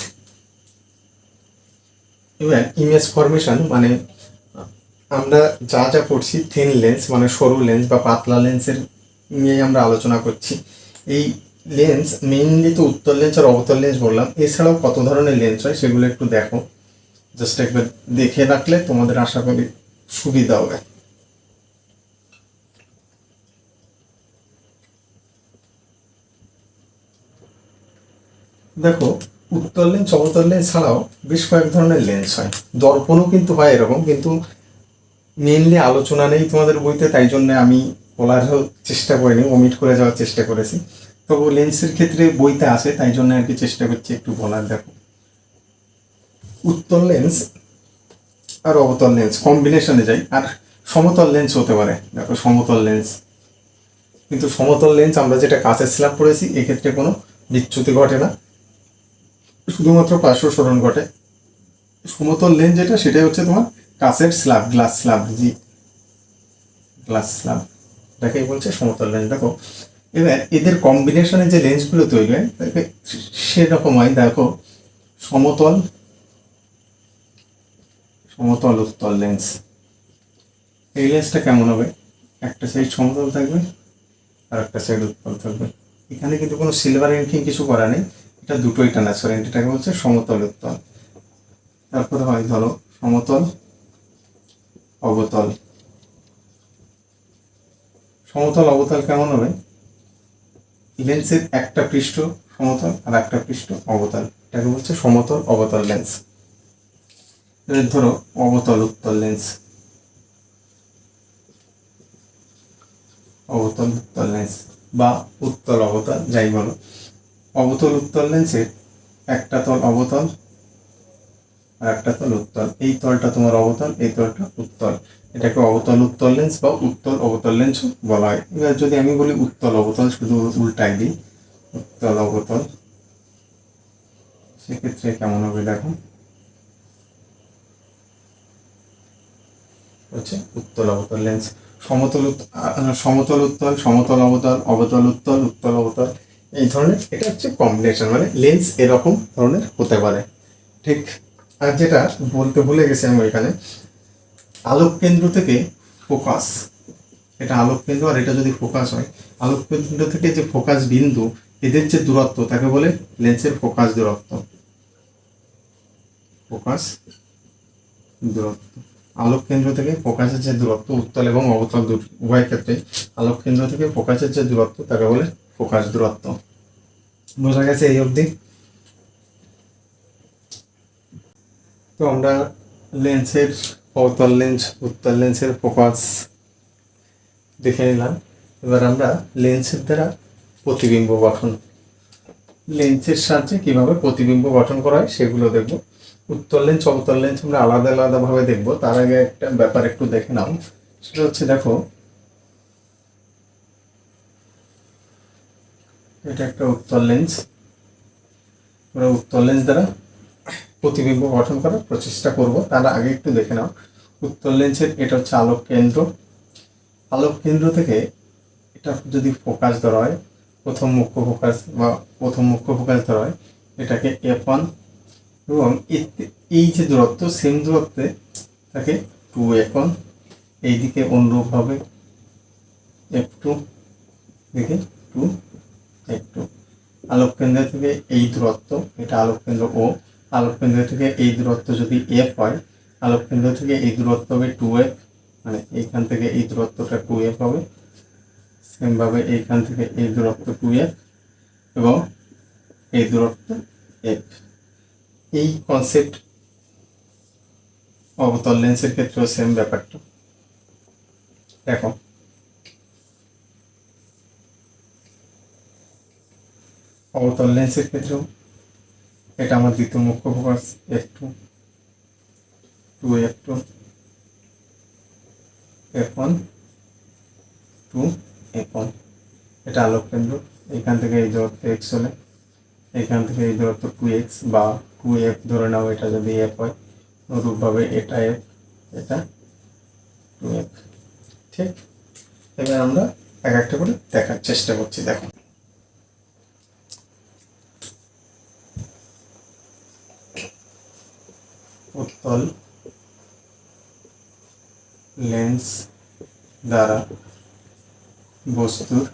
এবার ইমেজ ফরমেশন মানে আমরা যা যা পড়ছি, থিন লেন্স মানে সরু লেন্স বা পাতলা লেন্সের নিয়ে আমরা আলোচনা করছি। এই লেন্স মেইনলি তো উত্তল লেন্স আর অবতল লেন্স বললাম, এছাড়াও কত ধরনের লেন্স হয় সেগুলো একটু দেখো, জাস্ট একবার দেখে রাখলে তোমাদের আশা করি সুবিধা হবে। দেখো উত্তল লেন্স অবতল লেন্স ছাড়াও বেশ কয়েক ধরনের লেন্স হয়, দর্পণও কিন্তু হয় এরকম, কিন্তু মেইনলি আলোচনা নেই তোমাদের বইতে, তাই জন্য আমি বলার চেষ্টা করিনি, ওমিট করে যাওয়ার চেষ্টা করেছি। তবু লেন্সের ক্ষেত্রে বইতে আছে তাই জন্য আর কি চেষ্টা করছি একটু বলার। দেখো উত্তল লেন্স আর অবতল লেন্স কম্বিনেশনে যায়, আর সমতল লেন্স হতে পারে। দেখো সমতল লেন্স, কিন্তু সমতল লেন্স আমরা যেটা কাঁচের স্ল্যাব পড়েছি এক্ষেত্রে কোনো বিচ্যুতি ঘটে না, শুধুমাত্র পার্শ্ব সরণ ঘটে। সমতল লেন্স যেটা সেটাই হচ্ছে তোমার কাঁচের স্ল্যাব, গ্লাস স্ল্যাব, জি গ্লাস স্ল্যাব, এটাকেই বলছে সমতল লেন্স। দেখো এবার এদের কম্বিনেশনে যে লেন্সগুলো তৈরি হয় সেরকম হয়। দেখো সমতল, সমতল উত্তল লেন্স, এই লেন্সটা কেমন হবে, একটা সাইড সমতল থাকবে আর একটা সাইড উত্তল থাকবে। এখানে কিন্তু কোনো সিলভার এনকিং কিছু করা নেই, এটা দুটোই ট্রান্সপারেন্ট, এটাকে বলছে সমতল উত্তল। তারপরে হয় ধরো সমতল অবতল, সমতল অবতল কেমন হবে? লেন্সের একটা পৃষ্ঠ সমতল আর একটা পৃষ্ঠ অবতল, এটাকে বলছে সমতল অবতল লেন্স। ধরো অবতল উত্তল লেন্স, অবতল উত্তল লেন্স বা উত্তল অবতল যাই বলো। অবতল উত্তল লেন্সের একটা তল অবতল আর একটা তল উত্তল, এই তলটা তোমার অবতল, এই তলটা উত্তল, এটাকে অবতল উত্তল লেন্স বা উত্তল অবতল লেন্স বলা হয়। এবার যদি আমি বলি উত্তল অবতল, শুধু উল্টাই দিই উত্তল অবতল, সেক্ষেত্রে কেমন হবে দেখো, হচ্ছে উত্তল অবতল লেন্স। সমতল উত্তল, সমতল অবতল, অবতল উত্তল, উত্তল অবতল, এই ধরনের, এটা হচ্ছে কম্বিনেশন, মানে লেন্স এরকম ধরনের হতে পারে। ঠিক। আর যেটা বলতে ভুলে গেছি আমি এখানে, আলোক কেন্দ্র থেকে ফোকাস, এটা আলোক কেন্দ্র আর এটা যদি ফোকাস হয়, আলোক কেন্দ্র থেকে যে ফোকাস বিন্দু, এদের যে দূরত্ব তাকে বলে লেন্সের ফোকাস দূরত্ব। ফোকাস দূরত্ব, আলোক কেন্দ্র থেকে ফোকাসের যে দূরত্ব, উত্তল এবং অবতল উভয় ক্ষেত্রে আলোক কেন্দ্র থেকে ফোকাসের যে দূরত্ব তাকে বলে ফোকাস দূরত্ব। বোঝা গেছে এই অবধি? তো আমরা লেন্সের অবতল লেন্স উত্তল লেন্সের ফোকাস দেখে নিলাম। এবার আমরা লেন্সের দ্বারা প্রতিবিম্ব গঠন, লেন্সের সাহায্যে কিভাবে প্রতিবিম্ব গঠন করা হয় সেগুলো দেখব। উত্তল লেন্স অবতল লেন্স আমরা আলাদা আলাদা ভাবে দেখবো। তার আগে একটা ব্যাপার একটু দেখে নাও, সেটা হচ্ছে দেখো, এটা একটা উত্তল লেন্স, আমরা উত্তল লেন্স দ্বারা প্রতিবিম্ব গঠন করার প্রচেষ্টা করব। তার আগে একটু দেখে নাও, উত্তল লেন্সের এটা হচ্ছে আলোক কেন্দ্র, আলোক কেন্দ্র থেকে এটা যদি ফোকাস ধরা হয়, প্রথম মুখ্য ফোকাস বা প্রথম মুখ্য ফোকাস ধরা হয়, এটাকে F1, এবং এই যে দূরত্ব সেম দূরত্বে তাকে 2F1, এইদিকে অনুরূপভাবে F2, দিকে 2F2। আলোক কেন্দ্র থেকে এই দূরত্ব, এটা আলোক কেন্দ্র ও, আলোক কেন্দ্র থেকে এই দূরত্ব যদি F হয়, আলোক কেন্দ্র থেকে এই দূরত্ব হবে 2F, মানে এইখান থেকে এই দূরত্বটা 2F হবে, সেমভাবে এইখান থেকে এই দূরত্ব 2F এবং এই দূরত্ব F। এই কনসেপ্ট অবতল লেন্সের ক্ষেত্রেও সেম ব্যাপারটা। দেখো অবতল লেন্সের ক্ষেত্রেও এটা আমার দ্বিতীয় মুখ্য focus F2, 2F2, F1, 2F1, এটা আলোক কেন্দ্র। এখান থেকে এই দূরত্ব x হলে এখান থেকে এই দূরত্ব 2x বা 2F ধরে নাও, এটা যদি F হয়, অনুরূপভাবে এটা F, এটা 2F। ঠিক। এবার আমরা এক একটা করে দেখার চেষ্টা করছি। দেখো উত্তল লেন্স দ্বারা বস্তুর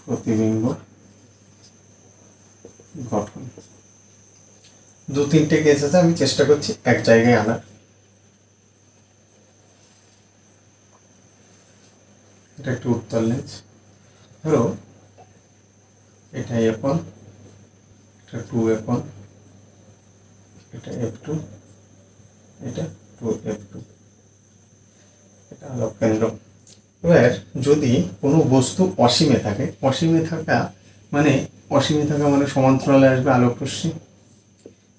প্রতিবিম্ব গঠন। দু তিনটে কেস আছে, আমি চেষ্টা করছি এক জায়গায় আনার। এটা একটু উত্তল লেন্স, ধরো এটা F1, এটা 2F1, এটা F2, এটা 2F2, এটা আলোক কেন্দ্র। এবার যদি কোনো বস্তু অসীমে থাকে, অসীমে থাকা মানে সমান্তরালে আসবে আলোক রশ্মি।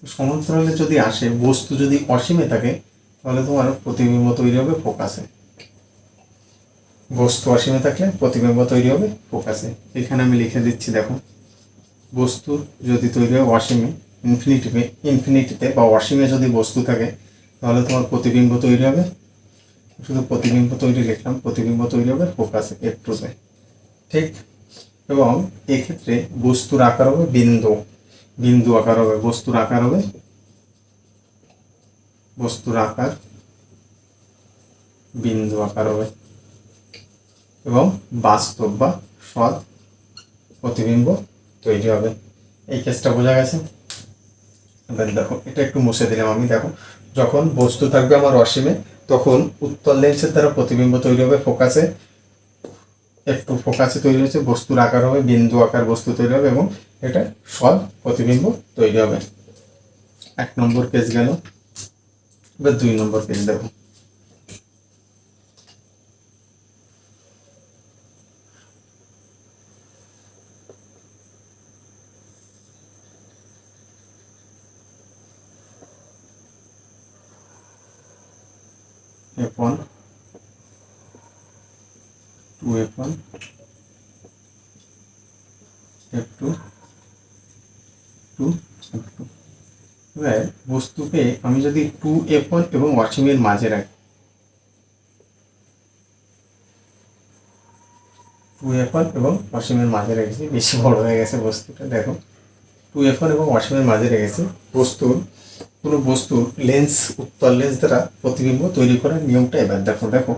সমান্তরালে যদি আসে, বস্তু যদি অসীমে থাকে, তাহলে তোমার প্রতিবিম্ব তৈরি হবে ফোকাসে। বস্তু অসীমে থাকলে প্রতিবিম্ব তৈরি হবে ফোকাসে। এখানে আমি লিখে দিচ্ছি, দেখো বস্তু যদি তৈরি হয় অসীমে, ইনফিনিটিতে বা অসীমে যদি বস্তু থাকে, তাহলে তোমার প্রতিবিম্ব তৈরি হবে, শুধু প্রতিবিম্ব তৈরি লিখলাম, প্রতিবিম্ব তৈরি হবে ফোকাসে F2তে। ঠিক। এবং এক্ষেত্রে বস্তুর আকার হবে বিন্দু, বিন্দু আকার হবে, বস্তুর আকার হবে, বস্তুর আকার বিন্দু আকার হবে, এবং বাস্তব বা সৎ প্রতিবিম্ব তৈরি হবে। এই কেসটা বোঝা গেছে? এবার দেখো এটা একটু মুছে দিলাম আমি। দেখো যখন বস্তু থাকবে আমার অসীমে, তো তখন উত্তল লেন্সের দ্বারা প্রতিবিম্ব তৈরি হবে ফোকাসে, একটু ফোকাসে তৈরি হচ্ছে, বস্তুর আকার হবে বিন্দু আকার বস্তু তৈরি হবে এবং এটা সৎ প্রতিবিম্ব তৈরি হবে। 1 নম্বর কেস গেল। এবার 2 নম্বর কেস দেখো। F1 2F1 F2 2F2। এবার বস্তুকে আমি যদি 2F1 এবং অসীমের মাঝে রাখি, 2F1 এবং অসীমের মাঝে রেখেছি, বেশি বড় হয়ে গেছে বস্তুটা, দেখো 2F1 এবং অসীমের মাঝে রেখেছি। কোনো বস্তুর লেন্স উত্তল লেন্স দ্বারা প্রতিবিম্ব তৈরি করার নিয়মটা এবার দেখো।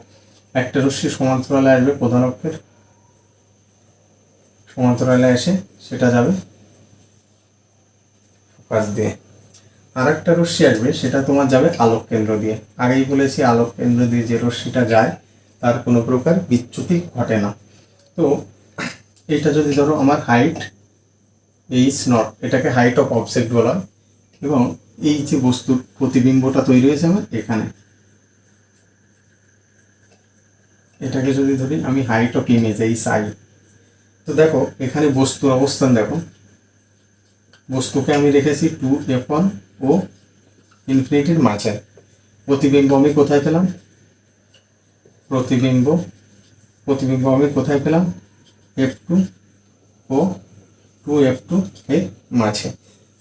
একটা রশ্মি সমান্তরালে আসবে, প্রধান অক্ষের সমান্তরালে এসে সেটা যাবে ফোকাস দিয়ে। আর একটা রশ্মি আসবে, সেটা তোমার যাবে আলোক কেন্দ্র দিয়ে। আগেই বলেছি আলোক কেন্দ্র দিয়ে যে রশ্মিটা যায় তার কোনো প্রকার বিচ্যুতি ঘটে না। তো এটা যদি ধরো আমার হাইট h0, এটাকে হাইট অফ অবজেক্ট বলা হয়, এবং এই যে বস্তুর প্রতিবিম্বটা তৈরি হয়েছে আমার এখানে, এটাকে যদি ধরি আমি হাইট অফ ইমেজ এই সাই। তো দেখো এখানে বস্তুর অবস্থান দেখো, বস্তুকে আমি রেখেছি 2F1 ও ইনফিনিটির মাঝে। প্রতিবিম্ব আমি কোথায় পেলাম? প্রতিবিম্ব আমি কোথায় পেলাম? F2 ও 2F2 এর মাঝে।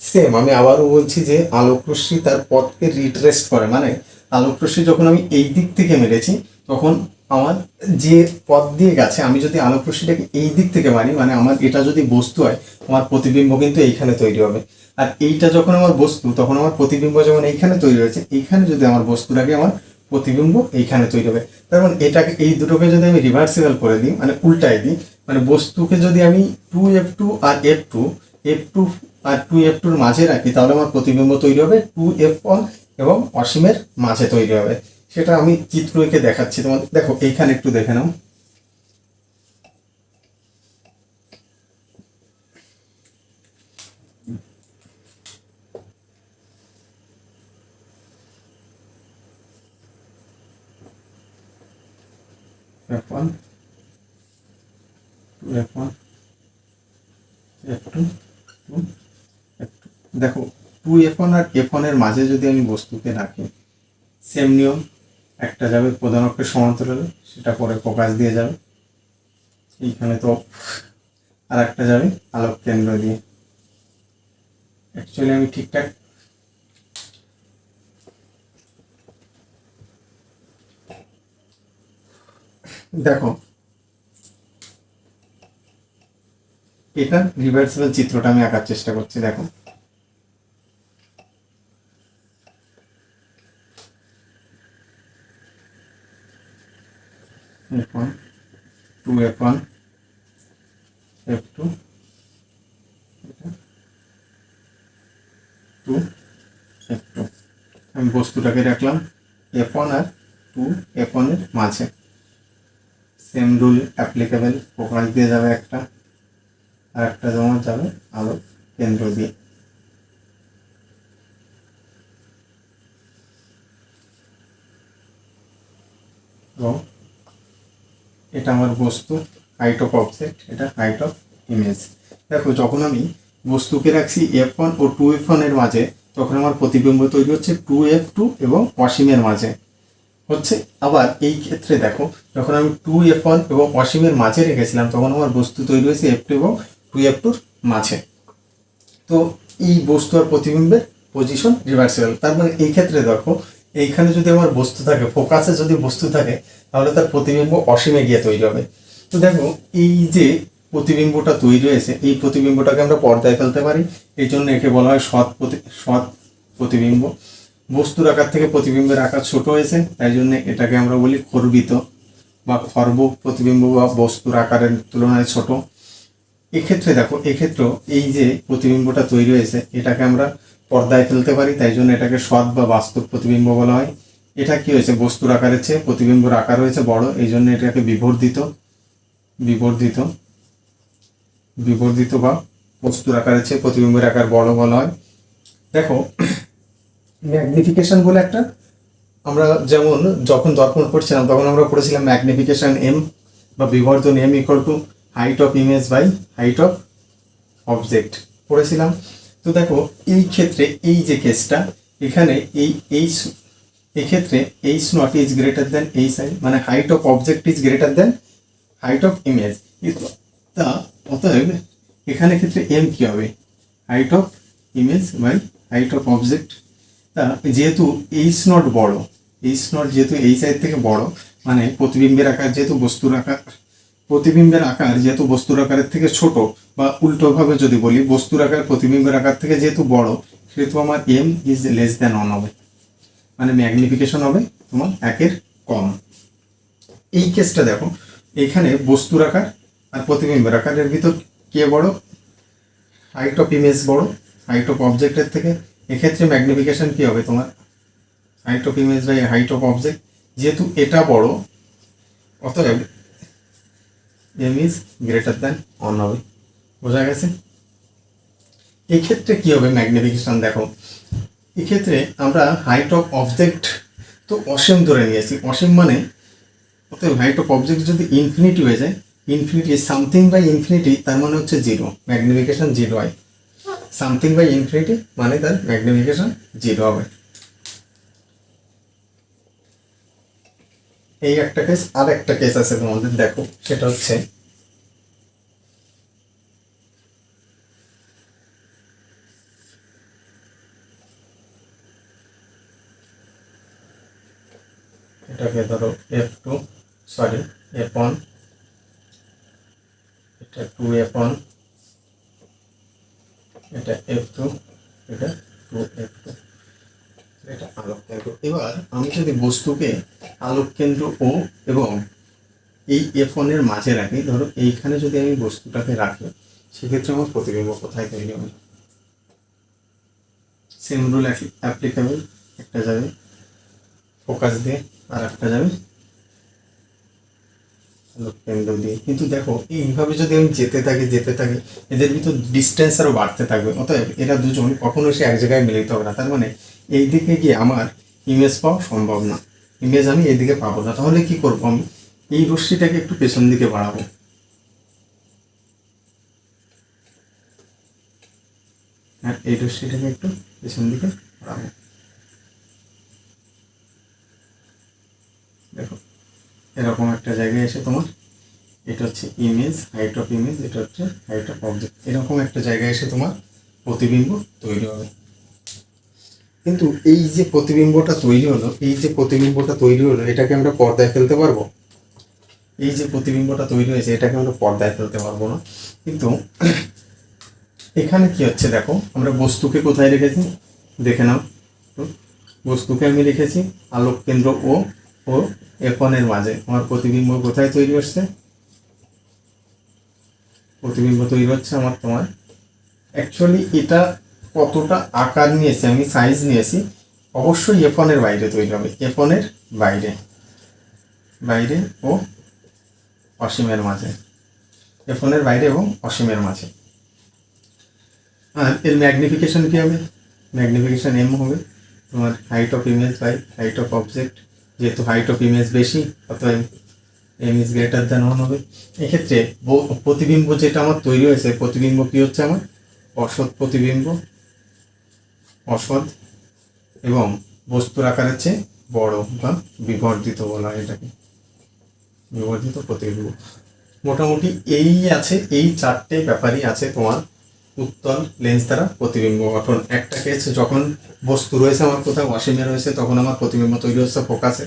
সেম আমি আবারও বলছি যে আলোক রশ্মি তার পথকে রিট্রেস করে, মানে আলোক রশ্মি যখন আমি এই দিক থেকে মেরেছি তখন আমার যে পথ দিয়ে গেছে, আমি যদি আলোক রশ্মিটাকে এই দিক থেকে মারি, মানে আমার এটা যদি বস্তু হয় আমার প্রতিবিম্ব কিন্তু এইখানে তৈরি হবে। আর এইটা যখন আমার বস্তু, তখন আমার প্রতিবিম্ব যেমন এইখানে তৈরি হয়েছে, এইখানে যদি আমার বস্তুটাকে আমার প্রতিবিম্ব এইখানে তৈরি হবে। তার মানে এটাকে, এই দুটোকে যদি আমি রিভার্সিবল করে দিই, মানে উল্টাই দিই, মানে বস্তুকে যদি আমি 2F2 আর F2 আর 2F2 মাঝে রাখি, তাহলে আমার প্রতিবিম্ব তৈরি হবে 2F1 এবং অসীমের মাঝে তৈরি হবে। সেটা আমি চিত্র এঁকে দেখাচ্ছি তোমাদের। দেখো এইখানে একটু দেখে নাও। F1 2F1 F2 দেখো 2F1 আর F1 এর মাঝে যদি আমি বস্তুকে রাখি, সেম নিয়ম, একটা যাবে প্রধান অক্ষের সমান্তরালে, সেটা পরে ফোকাস দিয়ে যাবে এইখানে, তো আর একটা যাবে আলোক কেন্দ্র দিয়ে। অ্যাকচুয়ালি আমি ঠিকঠাক দেখো, এটা রিভার্সিবল চিত্রটা আমি আঁকার চেষ্টা করছি। দেখো F1 2F1 F2 2F2, আমি বস্তুটাকে রাখলাম F1 আর 2F1 এর মাঝে। সেম রুল অ্যাপ্লিকেবল, ফোকাস দিয়ে যাবে একটা, আর একটা তোমার যাবে আলোক কেন্দ্র দিয়ে। এবং এটা আমার বস্তু, হাইট অফ অবজেক্ট, এটা হাইট অফ ইমেজ। দেখো যখন আমি বস্তুকে রাখছি F1 ও 2F1 এর মাঝে, তখন আমার প্রতিবিম্ব তৈরি হচ্ছে 2F2 এবং অসীমের মাঝে হচ্ছে। আবার এই ক্ষেত্রে দেখো, যখন আমি 2F1 এবং অসীমের মাঝে রেখেছিলাম, তখন আমার বস্তু তৈরি হয়েছে F2 এবং 2F2 মাঝে। তো এই বস্তু আর প্রতিবিম্বের পজিশন রিভার্সিবল। তার মানে এই ক্ষেত্রে দেখো, এইখানে যদি আমার বস্তু থাকে, ফোকাসে যদি বস্তু থাকে, তাহলে তার প্রতিবিম্ব অসীমে গিয়ে তৈরি হবে। তো দেখো এই যে প্রতিবিম্বটা তৈরি হয়েছে, এই প্রতিবিম্বটাকে আমরা পর্দায় ফেলতে পারি, এই জন্য একে বলা হয় সৎ প্রতিবিম্ব। বস্তুর আকার থেকে প্রতিবিম্বের আকার ছোট হয়েছে, তাই জন্য এটাকে আমরা বলি খর্বিত বা খর্ব প্রতিবিম্ব, বা বস্তুর আকারের তুলনায় ছোট। এক্ষেত্রে দেখো, এক্ষেত্রেও এই যে প্রতিবিম্বটা তৈরি হয়েছে, এটাকে আমরা পর্দায় ফেলতে পারি, তাই জন্য এটাকে সৎ বা বাস্তব প্রতিবিম্ব বলা হয়। এটা কি হয়েছে, বস্তুর আকারের চেয়ে প্রতিবিম্বর আকার হয়েছে বড়, এই জন্য এটাকে বিবর্ধিত বিবর্ধিত বিবর্ধিত বা বস্তুর আকারের চেয়ে প্রতিবিম্বের আকার বড় বলা হয়। দেখো ম্যাগনিফিকেশন বলে একটা, আমরা যেমন যখন দর্পণ পড়ছিলাম তখন আমরা পড়েছিলাম ম্যাগনিফিকেশন এম বা বিবর্ধন M equal to height of image by height of object পড়েছিলাম। তো দেখো এই ক্ষেত্রে এই যে কেসটা, এখানে এই ক্ষেত্রে H naught is greater than H I, মানে height of object is greater than height of image. তা অতএব এখানে ক্ষেত্রে এম কি হবে, height of image by height of object. তা যেহেতু এইচ নট বড়, এইচ নট যেহেতু এইচ আই থেকে বড়, মানে প্রতিবিম্বের আকার যেহেতু বস্তুর আকার, প্রতিবিম্বের আকার যেহেতু বস্তুর আকারের থেকে ছোট, বা উল্টোভাবে যদি বলি বস্তুর আকার প্রতিবিম্বের আকার থেকে যেহেতু বড়, সেহেতু আমার এম ইজ লেস দেন 1 হবে, মানে ম্যাগনিফিকেশন হবে তোমার 1-এর কম। এই কেসটা দেখো, এখানে বস্তুর আকার আর প্রতিবিম্বের আকারের ভিতর কে বড়, হাইট অফ ইমেজ বড় হাইট অফ অবজেক্টের থেকে। এক্ষেত্রে ম্যাগনিফিকেশন কি হবে তোমার, height of image by height of object. যেহেতু এটা বড়, অতএব এম ইজ গ্রেটার দ্যান 1 হবে। বোঝা গেছে? এক্ষেত্রে কি হবে ম্যাগনিফিকেশন, দেখো এক্ষেত্রে আমরা হাইট অফ অবজেক্ট তো অসীম ধরে নিয়েছি, অসীম মানে অতএব হাইট অফ অবজেক্ট যদি ইনফিনিটি হয়ে যায়, ইনফিনিটি সামথিং বাই ইনফিনিটি, তার মানে হচ্ছে 0, ম্যাগনিফিকেশন 0 হয়। সামথিং বাই ইনফিনিটি মানে তার ম্যাগনিফিকেশন 0 হবে। এই একটা কেস। আর একটা কেস আছে তোমাদের, দেখো সেটা হচ্ছে এটাকে ধরো F2, সরি F1, এটা 2F1, এটা F2, এটা 2F2, এটা আলোক কেন্দ্র। এবার আমি যদি বস্তুকে আলোক কেন্দ্র ও এবং এই F1 এর মাঝে রাখি, ধরো এইখানে যদি আমি বস্তুটাকে রাখি, সেক্ষেত্রে আমার প্রতিবিম্ব কোথায় তৈরি হবে? সেম রুল অ্যাপ্লিকেবল, একটা যাবে ফোকাস দিয়ে আর একটা যাবে আলোক কেন্দ্র দিয়ে। কিন্তু দেখো এইভাবে যদি আমি যেতে থাকি এদের ভিতর ডিস্টেন্স আরও বাড়তে থাকবে, অতএব এরা দুজন কখনো সে এক জায়গায় মিলিত হবে না। তার মানে এই দিকে গিয়ে আমার ইমেজ পাওয়া সম্ভব না, ইমেজ আমি এইদিকে পাবো না। তাহলে কি করবো, আমি এই রশ্মিটাকে একটু পেছন দিকে বাড়াবো, আর এই রশ্মিটাকে একটু পেছন দিকে বাড়াবো। দেখো এরকম একটা জায়গায় এসে তোমার এটা হচ্ছে ইমেজ, হাইট অফ ইমেজ, এটা হচ্ছে হাইট অফ অবজেক্ট, এরকম একটা জায়গায় এসে তোমার প্রতিবিম্ব তৈরি হবে। কিন্তু এই যে প্রতিবিম্বটা তৈরি হলো, এটাকে আমরা পর্দায় ফেলতে পারবো? এই যে প্রতিবিম্বটা তৈরি হয়েছে, এটাকে আমরা পর্দায় ফেলতে পারবো না। কিন্তু এখানে কি হচ্ছে দেখো, আমরা বস্তুকে কোথায় রেখেছি দেখে নাও। বস্তুকে আমি রেখেছি আলোক কেন্দ্র ও F1 এর মাঝে। আমার প্রতিবিম্ব কোথায় তৈরি হচ্ছে? প্রতিবিম্ব তৈরি হচ্ছে আমার তোমার, অ্যাকচুয়ালি এটা কতটা আকার নিয়েছে, আমি সাইজ নিয়েছি, অবশ্যই F1 এর বাইরে তৈরি হবে, F1 এর বাইরে ও অসীমের মাঝে, F1 এর বাইরে এবং অসীমের মাঝে। আর এর ম্যাগনিফিকেশন কি হবে? ম্যাগনিফিকেশন এম হবে তোমার height of image by height of object. যেহেতু হাইট অফ ইমেজ বেশি, অতএব এম ইজ গ্রেটার দ্যান 1 হবে। এক্ষেত্রে প্রতিবিম্ব যেটা আমার তৈরি হয়েছে, প্রতিবিম্ব কি হচ্ছে আমার? অসৎ প্রতিবিম্ব, অসৎ এবং বস্তুর আকারের চেয়ে বড় বা বিবর্ধিত বলা হয় এটাকে, বিবর্ধিত প্রতিবিম্ব। মোটামুটি এই আছে, এই 4টে ব্যাপারই আছে তোমার উত্তল লেন্স দ্বারা প্রতিবিম্ব গঠন। একটা কেস যখন বস্তু রয়েছে আমার কোথাও অসীমে রয়েছে, তখন আমার প্রতিবিম্ব তৈরি হচ্ছে ফোকাসে।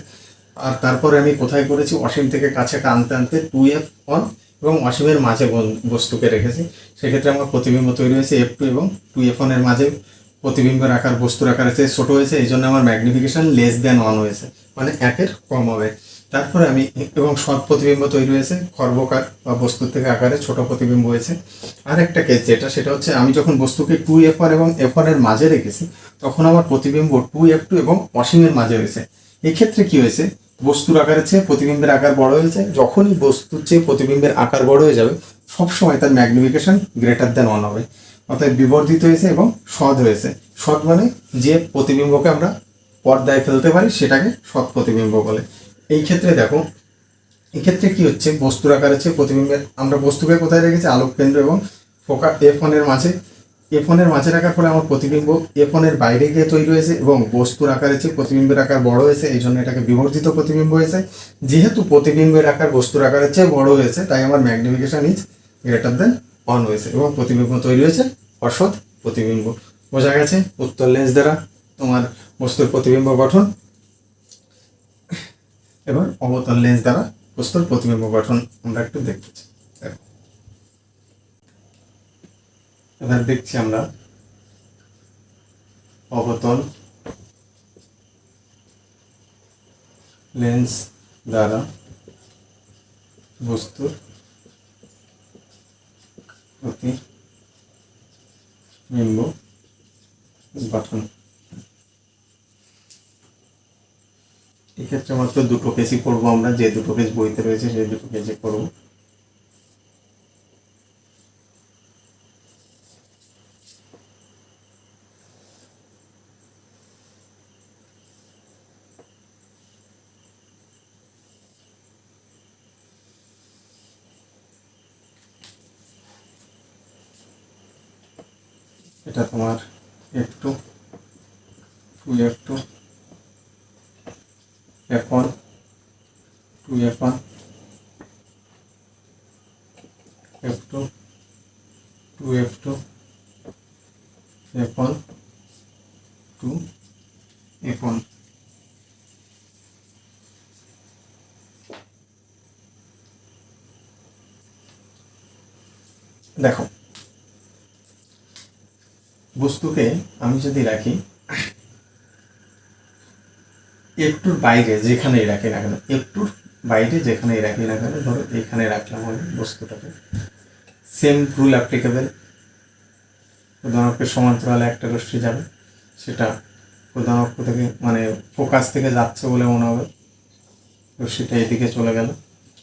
আর তারপরে আমি কোথায় করেছি, অসীম থেকে কাছে আনতে 2F1 এবং অসীমের মাঝে বস্তুকে রেখেছি, সেক্ষেত্রে আমার প্রতিবিম্ব তৈরি হয়েছে F2 এবং 2F1 এর মাঝে। প্রতিবিম্বের আকার বস্তুর আকারের চেয়ে ছোট হয়েছে, এই জন্য আমার ম্যাগনিফিকেশন লেস দ্যান 1 হয়েছে, মানে 1-এর কম হবে। তারপরে আমি এবং সৎ প্রতিবিম্ব তৈরি হয়েছে, খর্বকার বা বস্তুর থেকে আকারে ছোট প্রতিবিম্ব হয়েছে। আর একটা কেস সেটা হচ্ছে আমি যখন বস্তুকে 2F1 এবং F1 এর মাঝে রেখেছি, তখন আমার প্রতিবিম্ব 2F2 এবং অসীমের মাঝে হয়েছে। এক্ষেত্রে কি হয়েছে, বস্তুর আকারের চেয়ে প্রতিবিম্বের আকার বড় হয়েছে। যখনই বস্তুর চেয়ে প্রতিবিম্বের আকার বড় হয়ে যাবে সবসময় তার ম্যাগনিফিকেশন গ্রেটার দ্যান 1 হবে, অর্থাৎ বিবর্ধিত হয়েছে এবং সৎ হয়েছে। সৎ মানে যে প্রতিবিম্বকে আমরা পর্দায় ফেলতে পারি সেটাকে সৎ প্রতিবিম্ব বলে। এই ক্ষেত্রে দেখো, এক্ষেত্রে কি হচ্ছে, বস্তুর আকারের চেয়ে প্রতিবিম্বের, আমরা বস্তুকে কোথায় রেখেছি, আলোক কেন্দ্র এবং ফোকাস F1 এর মাঝে। F1 এর মাঝে রাখার ফলে আমার প্রতিবিম্ব F1 এর বাইরে গিয়ে তৈরি হয়েছে এবং বস্তুর আকারের চেয়ে প্রতিবিম্বের আকার বড় হয়েছে, এই জন্য এটাকে বিবর্ধিত প্রতিবিম্ব হয়েছে। যেহেতু প্রতিবিম্বের আকার বস্তুর আকারের চেয়ে বড় হয়েছে তাই আমার ম্যাগনিফিকেশন ইজ গ্রেটার দেন 1 হয়েছে এবং প্রতিবিম্ব তৈরি হয়েছে অসৎ প্রতিবিম্ব। বোঝা গেছে উত্তল লেন্স দ্বারা তোমার বস্তুর প্রতিবিম্ব গঠন, এবার অবতল লেন্স দ্বারা বস্তুর প্রতিবিম্ব গঠন আমরা একটু দেখতেছি। এবার দেখছি আমরা অবতল লেন্স দ্বারা বস্তুর প্রতিবিম্ব গঠন। এক্ষেত্রে মাত্র দুটো কেসই করবো আমরা, যে দুটো কেস বইতে রয়েছে সেই দুটো কেসই করবো। এটা তোমার F2, 2F2, F1, 2F1, F2, 2F2, F1, 2F1। দেখো বস্তুকে আমি যদি রাখি একটুর বাইরে যেখানেই রাখি না কেন, একটুর বাইরে যেখানেই রাখি না কেন, ধরো এখানে রাখলাম আমি বস্তুটাকে, সেম রুল অ্যাপ্লিকেবল। প্রধানকের সমান্তরালে একটা রশ্মি যাবে, সেটা প্রধানক থেকে মানে ফোকাস থেকে যাচ্ছে বলে মনে হবে, রশ্মিটা এদিকে চলে গেল,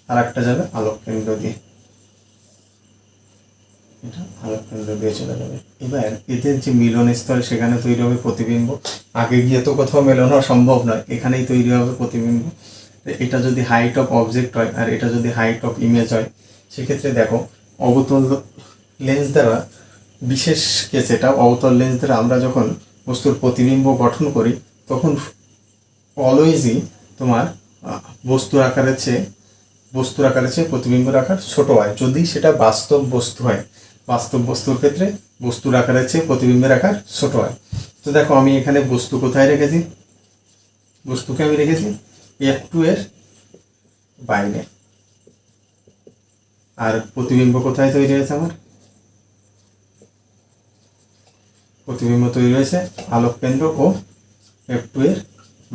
আর একটা যাবে আলোক কেন্দ্র দিয়ে, এটা আলোক কেন্দ্র দিয়ে চলে যাবে। এবার এদের যে মিলন স্থল সেখানে তৈরি হবে প্রতিবিম্ব, আগে গিয়ে তো কোথাও মেলন হওয়া সম্ভব নয়, এখানেই তৈরি হবে প্রতিবিম্ব। এটা যদি হাইট অফ অবজেক্ট হয় আর এটা যদি হাইট অফ ইমেজ হয়, সেক্ষেত্রে দেখো অবতল লেন্স দ্বারা, বিশেষ কেস এটা, অবতল লেন্স দ্বারা আমরা যখন বস্তুর প্রতিবিম্ব গঠন করি তখন অলওয়েজই তোমার বস্তুর আকারের চেয়ে প্রতিবিম্বের আকার ছোট হয়, যদি সেটা বাস্তব বস্তু হয়। বাস্তব বস্তুর ক্ষেত্রে বস্তুর আকারের চেয়ে প্রতিবিম্বের আকার ছোট হয়। তো দেখো আমি এখানে বস্তু কোথায় রেখেছি, বস্তুকে আমি রেখেছি F2 এর বাইরে, আর প্রতিবিম্ব কোথায় তৈরি হয়েছে, আমার প্রতিবিম্ব তৈরি হয়েছে আলোক কেন্দ্র ও F2 এর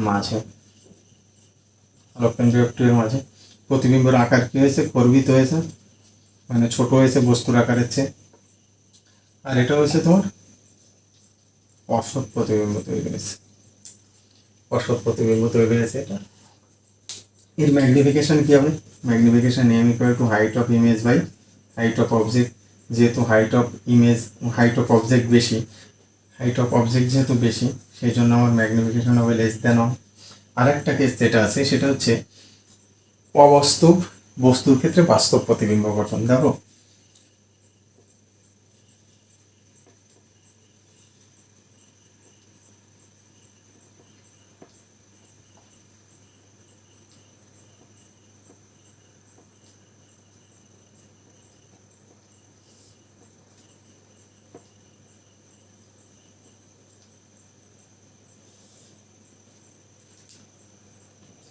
মাঝে। আলোক কেন্দ্র F2 এর মাঝে প্রতিবিম্বের আকার কি হয়েছে, কর্বিত হয়েছে, মানে ছোট হয়েছে বস্তুর আকারের চেয়ে। আর এটা হয়েছে তোমার অসৎ প্রতিবিম্ব তৈরি হয়েছে, অসৎ প্রতিবিম্ব তৈরি হয়েছে। এটা এর ম্যাগনিফিকেশন কি হবে, magnification m equal to height of image by height of object. যেহেতু হাইট অফ অবজেক্ট বেশি, হাইট অফ অবজেক্ট যেহেতু বেশি, সেই জন্য আমার ম্যাগনিফিকেশন হবে লেস দ্যান 1। আরেকটা কেস যেটা আছে সেটা হচ্ছে অবাস্তব বস্তুর ক্ষেত্রে বাস্তব প্রতিবিম্ব গঠন। দেখো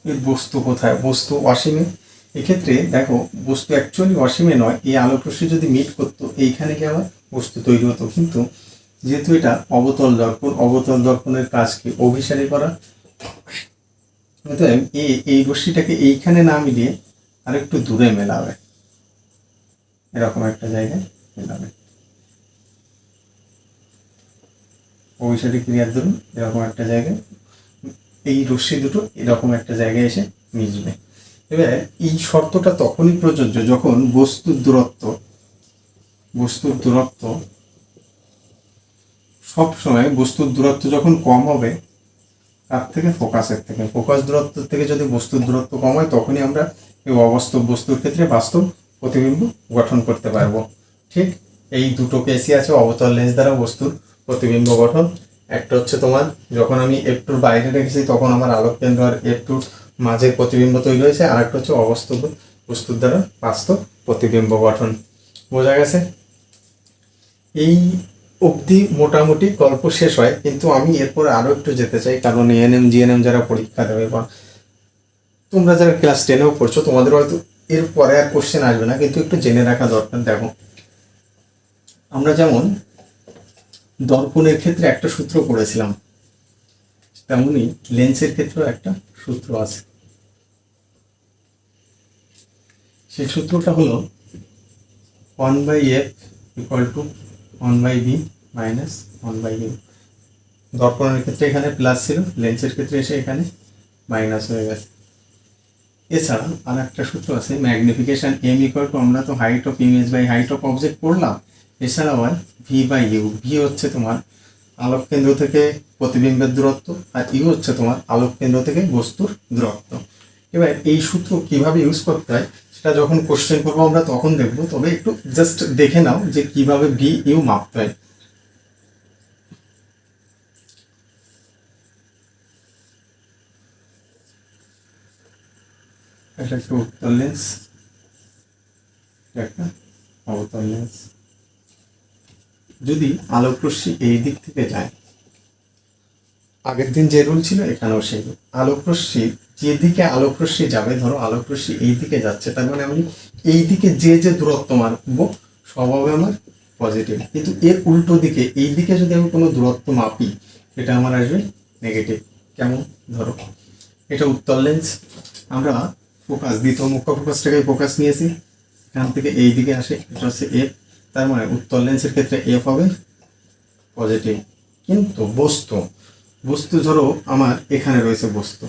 এর বস্তু কোথায়, বস্তু অসীমে। এক্ষেত্রে দেখো বস্তু অ্যাকচুয়ালি অসীমে নয়, এই আলোক রশ্মি যদি মিট করতো এইখানে কি আবার বস্তু তৈরি হতো, কিন্তু যেহেতু এটা অবতল দর্পণ, অবতল দর্পণের কাজ কি অভিসারী করা, এই রশ্মিটাকে এইখানে না মিলিয়ে আরেকটু দূরে মেলাবে, এরকম একটা জায়গায় মেলাবে, অভিসারী ক্রিয়ার ধরুন এরকম একটা জায়গায় এই রশ্মি দুটো এরকম একটা জায়গায় এসে মিশবে। এবার এই শর্তটা তখনই প্রযোজ্য যখন বস্তুর দূরত্ব সব সময় বস্তুর দূরত্ব যখন কম হবে তার থেকে ফোকাস দূরত্ব থেকে যদি বস্তুর দূরত্ব কম হয় তখনই আমরা এই অবাস্তব বস্তুর ক্ষেত্রে বাস্তব প্রতিবিম্ব গঠন করতে পারবো। ঠিক এই দুটো কেসই আছে অবতল লেন্স দ্বারা বস্তুর প্রতিবিম্ব গঠন। একটা হচ্ছে তোমার যখন আমি F2 বাইরে রেখেছি তখন আমার আলোক কেন্দ্র আর F2 মাঝে প্রতিবিম্ব তৈরি হয়েছে, আর একটা হচ্ছে অবাস্তব বস্তুর দ্বারা বাস্তব প্রতিবিম্ব গঠন। বোঝা গেছে? এই অবধি মোটামুটি গল্প শেষ হয়, কিন্তু আমি এরপর আরো একটু যেতে চাই, কারণ এএনএম জিএনএম যারা পরীক্ষা দেবে বা তোমরা যারা ক্লাস 10-এও পড়ছো তোমাদের হয়তো এরপরে আর কোশ্চেন আসবে না, কিন্তু একটু জেনে রাখা দরকার। দেখো আমরা যেমন দর্পণের ক্ষেত্রে একটা সূত্র পড়েছিলাম, তেমনি লেন্সের ক্ষেত্রেও একটা সূত্র আছে। সেই সূত্রটা হলো 1/f = 1/b - 1/u। দর্পণের ক্ষেত্রে এখানে প্লাস ছিল, লেন্সের ক্ষেত্রে এসে এখানে মাইনাস হয়ে গেছে। এছাড়া আর একটা সূত্র আছে ম্যাগনিফিকেশন m = আমরা তো height of image by height of object পড়লাম। এছাড়া আবার v/u, ভি হচ্ছে তোমার আলোক কেন্দ্র থেকে প্রতিবিম্বের দূরত্ব, আর ইউ হচ্ছে তোমার আলোক কেন্দ্র থেকে বস্তুর দূরত্ব। এবার এই সূত্র কিভাবে ইউজ করতে হয় সেটা যখন কোশ্চেন করবো আমরা তখন দেখবো, তবে একটু জাস্ট দেখে নাও যে কিভাবে ভি ইউ মাপতে হয়। এটা একটা উত্তল লেন্স, একটা অবতল লেন্স। যদি আলোক রশ্মি এই দিক থেকে যায়, আগের দিন যে রুল ছিল এখানেও সেই আলোক রশ্মি যেদিকে আলোক রশ্মি যাবে, ধরো আলোক রশ্মি এই দিকে যাচ্ছে, তার মানে আমি এই দিকে যে দূরত্ব মাপবো সব হবে আমার পজিটিভ, কিন্তু এর উল্টো দিকে এই দিকে যদি আমি কোনো দূরত্ব মাপি এটা আমার আসবে নেগেটিভ। কেমন? ধরো এটা উত্তল লেন্স, আমরা ফোকাস দ্বিতীয় মুখ্য ফোকাসটাকে ফোকাস নিয়েছি, এখান থেকে এই দিকে আসে, এটা হচ্ছে এফ, তার মানে উত্তল লেন্সের ক্ষেত্রে এফ হবে পজিটিভ। কিন্তু বস্তু ধরো আমার এখানে রয়েছে বস্তু,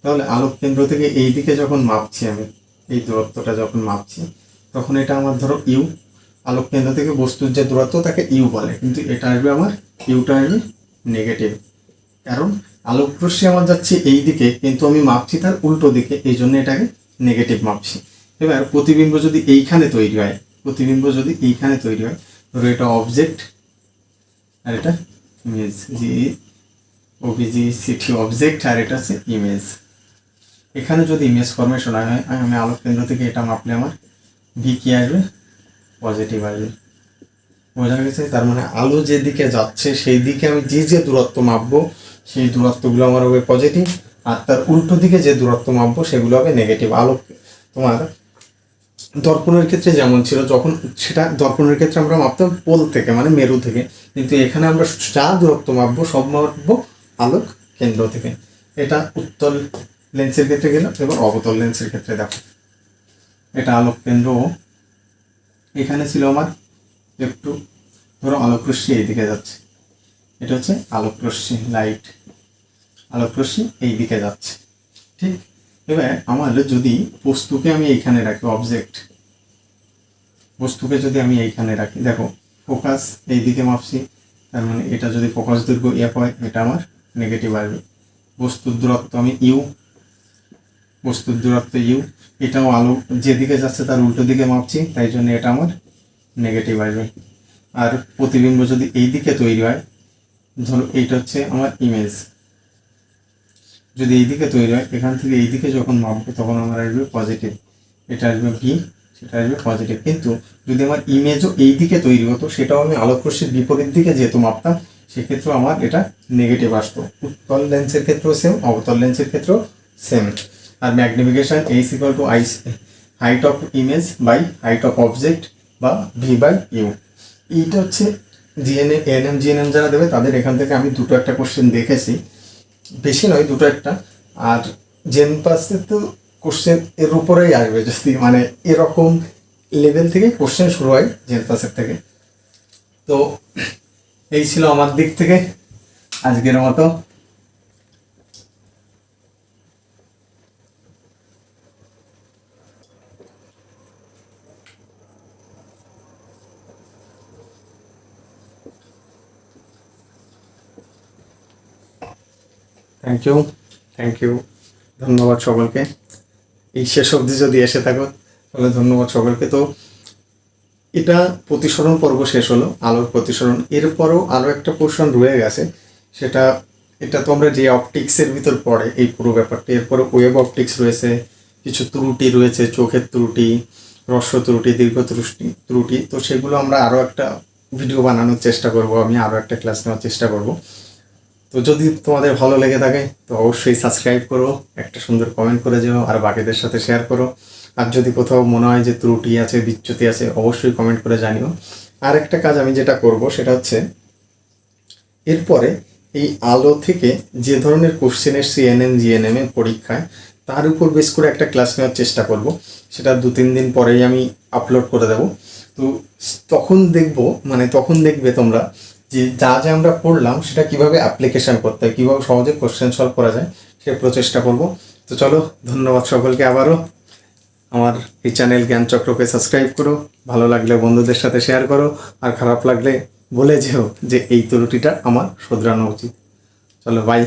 তাহলে আলোক কেন্দ্র থেকে এই দিকে যখন মাপছি আমি এই দূরত্বটা যখন মাপছি তখন এটা আমার ধরো ইউ, আলোক কেন্দ্র থেকে বস্তুর যে দূরত্ব তাকে ইউ বলে, কিন্তু এটা আসবে আমার ইউটা আসবে নেগেটিভ, কারণ আলোক রশ্মি আমার যাচ্ছে এই দিকে কিন্তু আমি মাপছি তার উল্টো দিকে, এই জন্য এটাকে নেগেটিভ মাপছি। এবার প্রতিবিম্ব যদি এইখানে তৈরি হয়, ধরো এটা অবজেক্ট আর এটা ইমেজ, OBGCT অবজেক্ট আর এটা হচ্ছে ইমেজ। এখানে যদি ইমেজ ফরমেশন হয় আমি আলোক কেন্দ্র থেকে এটা মাপলে আমার ভি কি আসবে? পজিটিভ আসবে। বোঝা গেছে? তার মানে আলো যেদিকে যাচ্ছে সেই দিকে আমি যে দূরত্ব মাপবো সেই দূরত্বগুলো আমার হবে পজিটিভ, আর তার উল্টো দিকে যে দূরত্ব মাপবো সেগুলো হবে নেগেটিভ। আলোক তোমার দর্পণের ক্ষেত্রে যেমন ছিল, যখন সেটা দর্পণের ক্ষেত্রে আমরা মাপতাম পোল থেকে মানে মেরু থেকে, কিন্তু এখানে আমরা যা দূরত্ব মাপবো সব মাপবো আলোক কেন্দ্র থেকে। এটা উত্তল লেন্সের ক্ষেত্রে গেল। এবার অবতল লেন্সের ক্ষেত্রে দেখো, এটা আলোক কেন্দ্র এখানে ছিল আমার একটু, ধরো আলোক রশ্মি এইদিকে যাচ্ছে, এটা হচ্ছে আলোক রশ্মি লাইট, আলোক রশ্মি এইদিকে যাচ্ছে, ঠিক। এবার আমার যদি বস্তুকে আমি এইখানে রাখি, বস্তুকে যদি আমি এইখানে রাখি, দেখো ফোকাস এইদিকে মাপছি, তার মানে এটা যদি ফোকাস দৈর্ঘ্য এফ হয় এটা আমার নেগেটিভ আসবে। বস্তুর দূরত্ব আমি ইউ, এটাও আলো যেদিকে যাচ্ছে তার উল্টো দিকে মাপছি, তাই জন্য এটা আমার নেগেটিভ আসবে। আর প্রতিবিম্ব যদি এই দিকে তৈরি হয়, ধরো এইটা হচ্ছে আমার ইমেজ, যদি এইদিকে তৈরি হয় এখান থেকে এইদিকে যখন মাপবো তখন আমার আসবে পজিটিভ, এটা আসবে ভি, সেটা আসবে পজিটিভ। কিন্তু যদি আমার ইমেজও এই দিকে তৈরি হতো, সেটাও আমি আলোক রশ্মির বিপরীত দিকে যেহেতু মাপতাম, সেক্ষেত্রেও আমার এটা নেগেটিভ আসতো। উত্তল লেন্সের ক্ষেত্রেও সেম, অবতল লেন্সের ক্ষেত্রেও সেম। আর magnification H = height of image by height of object বা V/U। এইটা হচ্ছে এএনএম যারা দেবে তাদের এখান থেকে আমি দুটো একটা কোশ্চেন দেখেছি, বেশি নয়, দুটো একটা। আর জেন পাসে তো কোশ্চেন এর উপরেই আসবে, যদি মানে এরকম লেভেল থেকে কোশ্চেন শুরু হয় জেন পাসের থেকে। তো এই ছিল আমার দিক থেকে আজকের মতো। থ্যাংক ইউ, ধন্যবাদ সকলকে। এই শেষ অবধি যদি এসে থাকো তাহলে ধন্যবাদ সকলকে। তো এটা প্রতিসরণ পর্ব শেষ হলো, আলোর প্রতিসরণ। এরপরও আরও একটা পোর্শন রয়ে গেছে, সেটা এটা তো আমরা যে অপটিক্সের ভিতর পড়ে এই পুরো ব্যাপারটা। এরপরে ওয়েব অপটিক্স রয়েছে, কিছু ত্রুটি রয়েছে, চোখের ত্রুটি, হ্রস্ব ত্রুটি, দীর্ঘ ত্রুটি। তো সেগুলো আমরা আরও একটা ভিডিও বানানোর চেষ্টা করব, আমি আরও একটা ক্লাস নেওয়ার চেষ্টা করব। তো যদি তোমাদের ভালো লেগে থাকে তো অবশ্যই সাবস্ক্রাইব করো, একটা সুন্দর কমেন্ট করে যেও, আর বাকিদের সাথে শেয়ার করো। আর যদি কোথাও মনে হয় যে ত্রুটি আছে, বিচ্যুতি আছে, অবশ্যই কমেন্ট করে জানিও। আর একটা কাজ আমি যেটা করব সেটা হচ্ছে, এরপরে এই আলো থেকে যে ধরনের কোশ্চেনের সিএনএন জিএনএম এ পরীক্ষায়, তার উপর বেস করে একটা ক্লাস নেওয়ার চেষ্টা করব। সেটা 2-3 দিন পরেই আমি আপলোড করে দেব। তো তখন দেখবে তোমরা যে যা যা আমরা পড়লাম সেটা কিভাবে অ্যাপ্লিকেশন করতে হয়, কীভাবে সহজে কোশ্চেন সলভ করা যায়, সে প্রচেষ্টা করব। তো চলো, ধন্যবাদ সকলকে আবারও। আমার এই চ্যানেল জ্ঞানচক্রকে সাবস্ক্রাইব করো, ভালো লাগলে বন্ধুদের সাথে শেয়ার করো, আর খারাপ লাগলে বলে যেও যে এই ত্রুটিটা আমার শোধরানো উচিত। চলো, বাই।